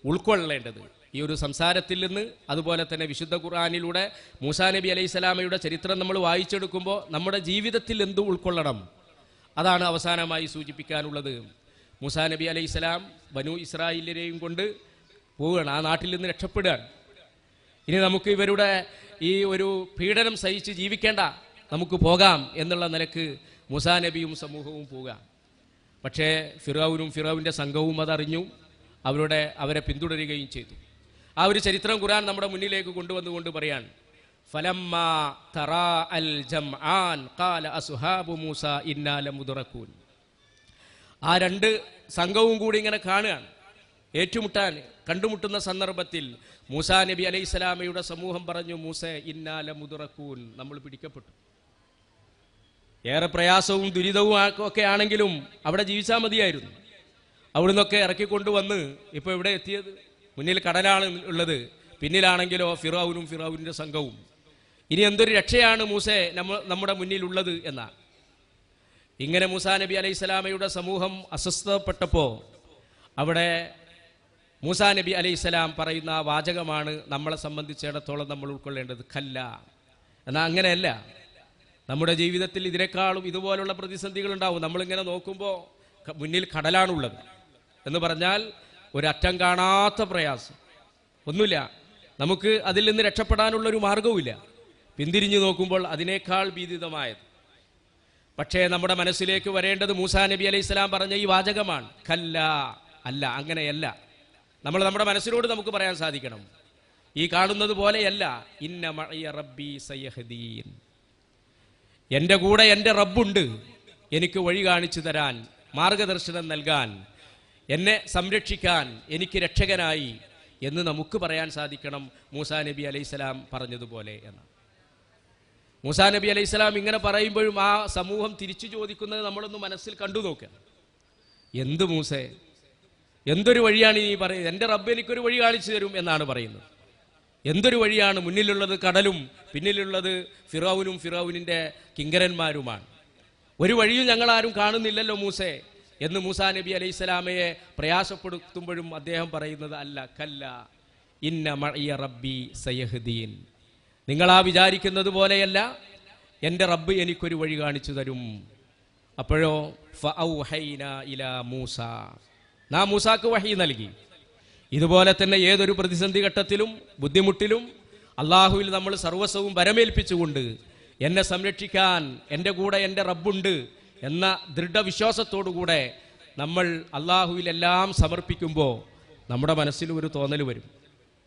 ഉൾക്കൊള്ളേണ്ടത് ഈ ഒരു സംസാരത്തിൽ നിന്ന്, അതുപോലെ തന്നെ വിശുദ്ധ ഖുർആനിലൂടെ മൂസാ നബി അലൈഹി സ്വലാമയുടെ ചരിത്രം നമ്മൾ വായിച്ചെടുക്കുമ്പോൾ നമ്മുടെ ജീവിതത്തിൽ എന്ത് ഉൾക്കൊള്ളണം, അതാണ് അവസാനമായി സൂചിപ്പിക്കാനുള്ളത്. മൂസാ നബി അലൈഹി സ്വലാം ബനു ഇസ്രായേലിനെയും കൊണ്ട് പോവുകയാണ്, ആ നാട്ടിൽ നിന്ന് രക്ഷപ്പെടുകയാണ്. ഇനി നമുക്ക് ഇവരുടെ ഈ ഒരു പീഡനം സഹിച്ച് ജീവിക്കേണ്ട, നമുക്ക് പോകാം എന്നുള്ള നിലക്ക് മൂസാ നബിയും സമൂഹവും പോവുക. പക്ഷേ ഫിറൗൻ്റെ സംഘവും അതറിഞ്ഞു, അവരെ പിന്തുടരുകയും ചെയ്തു. ആ ഒരു ചരിത്രം ഖുർആൻ നമ്മുടെ മുന്നിലേക്ക് കൊണ്ടുവന്നുകൊണ്ട് പറയാൻ, ഫലമ്മാ തറാ അൽ ജംആൻ ഖാല അസ്ഹാബു മൂസ ഇന്നാ ലമുദ്റകൂൻ. ആ രണ്ട് സംഘവും കൂടി ഇങ്ങനെ കാണുകയാണ്, കണ്ടുമുട്ടുന്ന സന്ദർഭത്തിൽ മൂസാ നബി അലൈഹി സ്വലാമയുടെ സമൂഹം പറഞ്ഞു, മൂസ ഇന്നാ ലമുദ്റകൂൻ, നമ്മൾ പിടിക്കപ്പെട്ടു. ഏറെ പ്രയാസവും ദുരിതവും ഒക്കെ ആണെങ്കിലും അവിടെ ജീവിച്ചാൽ മതിയായിരുന്നു. അവിടുന്നൊക്കെ ഇറക്കിക്കൊണ്ടുവന്ന് ഇപ്പോൾ എവിടെ എത്തിയത്? മുന്നിൽ കടലാണ് ഉള്ളത്, പിന്നിലാണെങ്കിലോ ഫിറൗനിൻ്റെ സംഘവും. ഇനി എന്തൊരു രക്ഷയാണ് മൂസേ നമ്മുടെ മുന്നിലുള്ളത് എന്നാണ്. ഇങ്ങനെ മൂസാ നബി അലൈഹി സ്വലാമയുടെ സമൂഹം അസ്വസ്ഥപ്പെട്ടപ്പോൾ അവിടെ മൂസാ നബി അലൈഹി സ്വലാം പറയുന്ന വാചകമാണ് നമ്മളെ സംബന്ധിച്ചിടത്തോളം നമ്മൾ ഉൾക്കൊള്ളേണ്ടത്. ഖല്ല. എന്നാൽ അങ്ങനെയല്ല. നമ്മുടെ ജീവിതത്തിൽ ഇതിനേക്കാളും ഇതുപോലുള്ള പ്രതിസന്ധികൾ ഉണ്ടാവും. നമ്മളിങ്ങനെ നോക്കുമ്പോൾ മുന്നിൽ കടലാണുള്ളത് എന്ന് പറഞ്ഞാൽ ഒരറ്റം കാണാത്ത പ്രയാസം, ഒന്നുമില്ല. നമുക്ക് അതിൽ നിന്ന് രക്ഷപ്പെടാനുള്ളൊരു മാർഗവുമില്ല. പിന്തിരിഞ്ഞു നോക്കുമ്പോൾ അതിനേക്കാൾ ഭീതിതമായത്. പക്ഷേ നമ്മുടെ മനസ്സിലേക്ക് വരേണ്ടത് മൂസാ നബി അലൈഹി സ്വലാം പറഞ്ഞ ഈ വാചകമാണ്. ഖല്ല. അല്ല, അങ്ങനെയല്ല. നമ്മൾ നമ്മുടെ മനസ്സിനോട് നമുക്ക് പറയാൻ സാധിക്കണം, ഈ കാണുന്നത് പോലെയല്ല. ഇന്ന മഅയ റബ്ബി സയഹ്ദീൻ. എൻ്റെ കൂടെ എൻ്റെ റബ്ബുണ്ട്, എനിക്ക് വഴി കാണിച്ചു തരാൻ, മാർഗദർശനം നൽകാൻ, എന്നെ സംരക്ഷിക്കാൻ, എനിക്ക് രക്ഷകനായി എന്ന് നമുക്ക് പറയാൻ സാധിക്കണം. മൂസാ നബി അലൈഹി സ്വലാം പറഞ്ഞതുപോലെ എന്ന്. മൂസാ നബി അലൈഹി സ്വലാം ഇങ്ങനെ പറയുമ്പോഴും ആ സമൂഹം തിരിച്ചു ചോദിക്കുന്നത് നമ്മളൊന്ന് മനസ്സിൽ കണ്ടു നോക്കുക. എന്ത് മൂസേ, എന്തൊരു വഴിയാണ് ഈ പറയുന്നത്? എൻ്റെ റബ്ബ് എനിക്കൊരു വഴി കാണിച്ചു തരും എന്നാണ് പറയുന്നത്. എന്തൊരു വഴിയാണ്? മുന്നിലുള്ളത് കടലും പിന്നിലുള്ളത് ഫിറൗനിൻ്റെ കിങ്കരന്മാരുമാണ്. ഒരു വഴിയും ഞങ്ങളാരും കാണുന്നില്ലല്ലോ മൂസേ എന്ന് മൂസാ നബി അലൈഹി സ്വലാമയെ പ്രയാസപ്പെടുത്തുമ്പോഴും അദ്ദേഹം പറയുന്നത് അല്ല, ഖല്ല ഇന്ന മഅയ റബ്ബി സയഹ്ദീൻ. നിങ്ങളാ വിചാരിക്കുന്നത് പോലെയല്ല, എൻ്റെ റബ്ബ് എനിക്കൊരു വഴി കാണിച്ചു തരും. അപ്പോഴോ ഫഔഹൈന ഇലാ മൂസ, നാം മൂസാക്ക് വഹി നൽകി. ഇതുപോലെ തന്നെ ഏതൊരു പ്രതിസന്ധി ഘട്ടത്തിലും ബുദ്ധിമുട്ടിലും അള്ളാഹുവിൽ നമ്മൾ സർവസ്വവും വരമേൽപ്പിച്ചുകൊണ്ട് എന്നെ സംരക്ഷിക്കാൻ എൻ്റെ കൂടെ എൻ്റെ റബ്ബുണ്ട് എന്ന ദൃഢവിശ്വാസത്തോടുകൂടെ നമ്മൾ അള്ളാഹുവിലെല്ലാം സമർപ്പിക്കുമ്പോൾ നമ്മുടെ മനസ്സിൽ ഒരു തോന്നൽ വരും.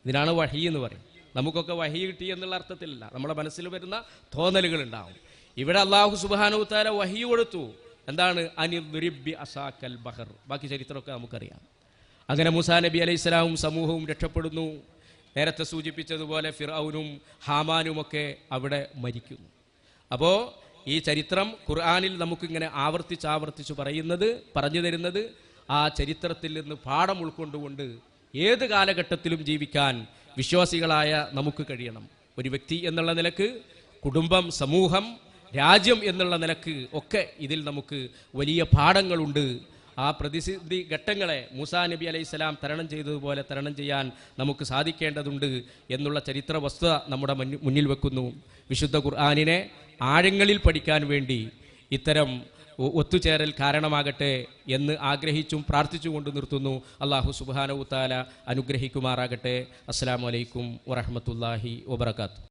ഇതിനാണ് വഹി എന്ന് പറയും. നമുക്കൊക്കെ വഹി കിട്ടി എന്നുള്ള അർത്ഥത്തിലല്ല, നമ്മുടെ മനസ്സിൽ വരുന്ന തോന്നലുകൾ ഉണ്ടാവും. ഇവിടെ അള്ളാഹു സുബ്ഹാനഹു വ തആല വഹി കൊടുത്തു. എന്താണ്? അനിദ്രിബ് അസാക്കൽ ബഹർ. ബാക്കി ചരിത്രമൊക്കെ നമുക്കറിയാം. അങ്ങനെ മൂസാ നബി അലൈഹി സ്വലാമും സമൂഹവും രക്ഷപ്പെടുന്നു. നേരത്തെ സൂചിപ്പിച്ചതുപോലെ ഫിറഔനും ഹാമാനുമൊക്കെ അവിടെ മരിക്കുന്നു. അപ്പോൾ ഈ ചരിത്രം ഖുർആനിൽ നമുക്കിങ്ങനെ ആവർത്തിച്ച് പറഞ്ഞു തരുന്നത് ആ ചരിത്രത്തിൽ നിന്ന് പാഠം ഉൾക്കൊണ്ടുകൊണ്ട് ഏത് കാലഘട്ടത്തിലും ജീവിക്കാൻ വിശ്വാസികളായ നമുക്ക് കഴിയണം. ഒരു വ്യക്തി എന്നുള്ള നിലക്ക്, കുടുംബം, സമൂഹം, രാജ്യം എന്നുള്ള നിലക്ക് ഒക്കെ ഇതിൽ നമുക്ക് വലിയ പാഠങ്ങളുണ്ട്. ആ പ്രതിസന്ധി ഘട്ടങ്ങളെ മൂസാ നബി അലൈഹി സ്വലാം തരണം ചെയ്തതുപോലെ തരണം ചെയ്യാൻ നമുക്ക് സാധിക്കേണ്ടതുണ്ട് എന്നുള്ള ചരിത്ര വസ്തുത നമ്മുടെ മുന്നിൽ വെക്കുന്നു. വിശുദ്ധ ഖുർആനിനെ ആഴങ്ങളിൽ പഠിക്കാൻ വേണ്ടി ഇത്തരം ഒത്തുചേരൽ കാരണമാകട്ടെ എന്ന് ആഗ്രഹിച്ചും പ്രാർത്ഥിച്ചുകൊണ്ട് നിർത്തുന്നു. അല്ലാഹു സുബ്ഹാനഹു വ തആല അനുഗ്രഹിക്കുമാറാകട്ടെ. അസ്സലാമു അലൈക്കും വറഹ്മത്തുള്ളാഹി വബറകാതുഹു.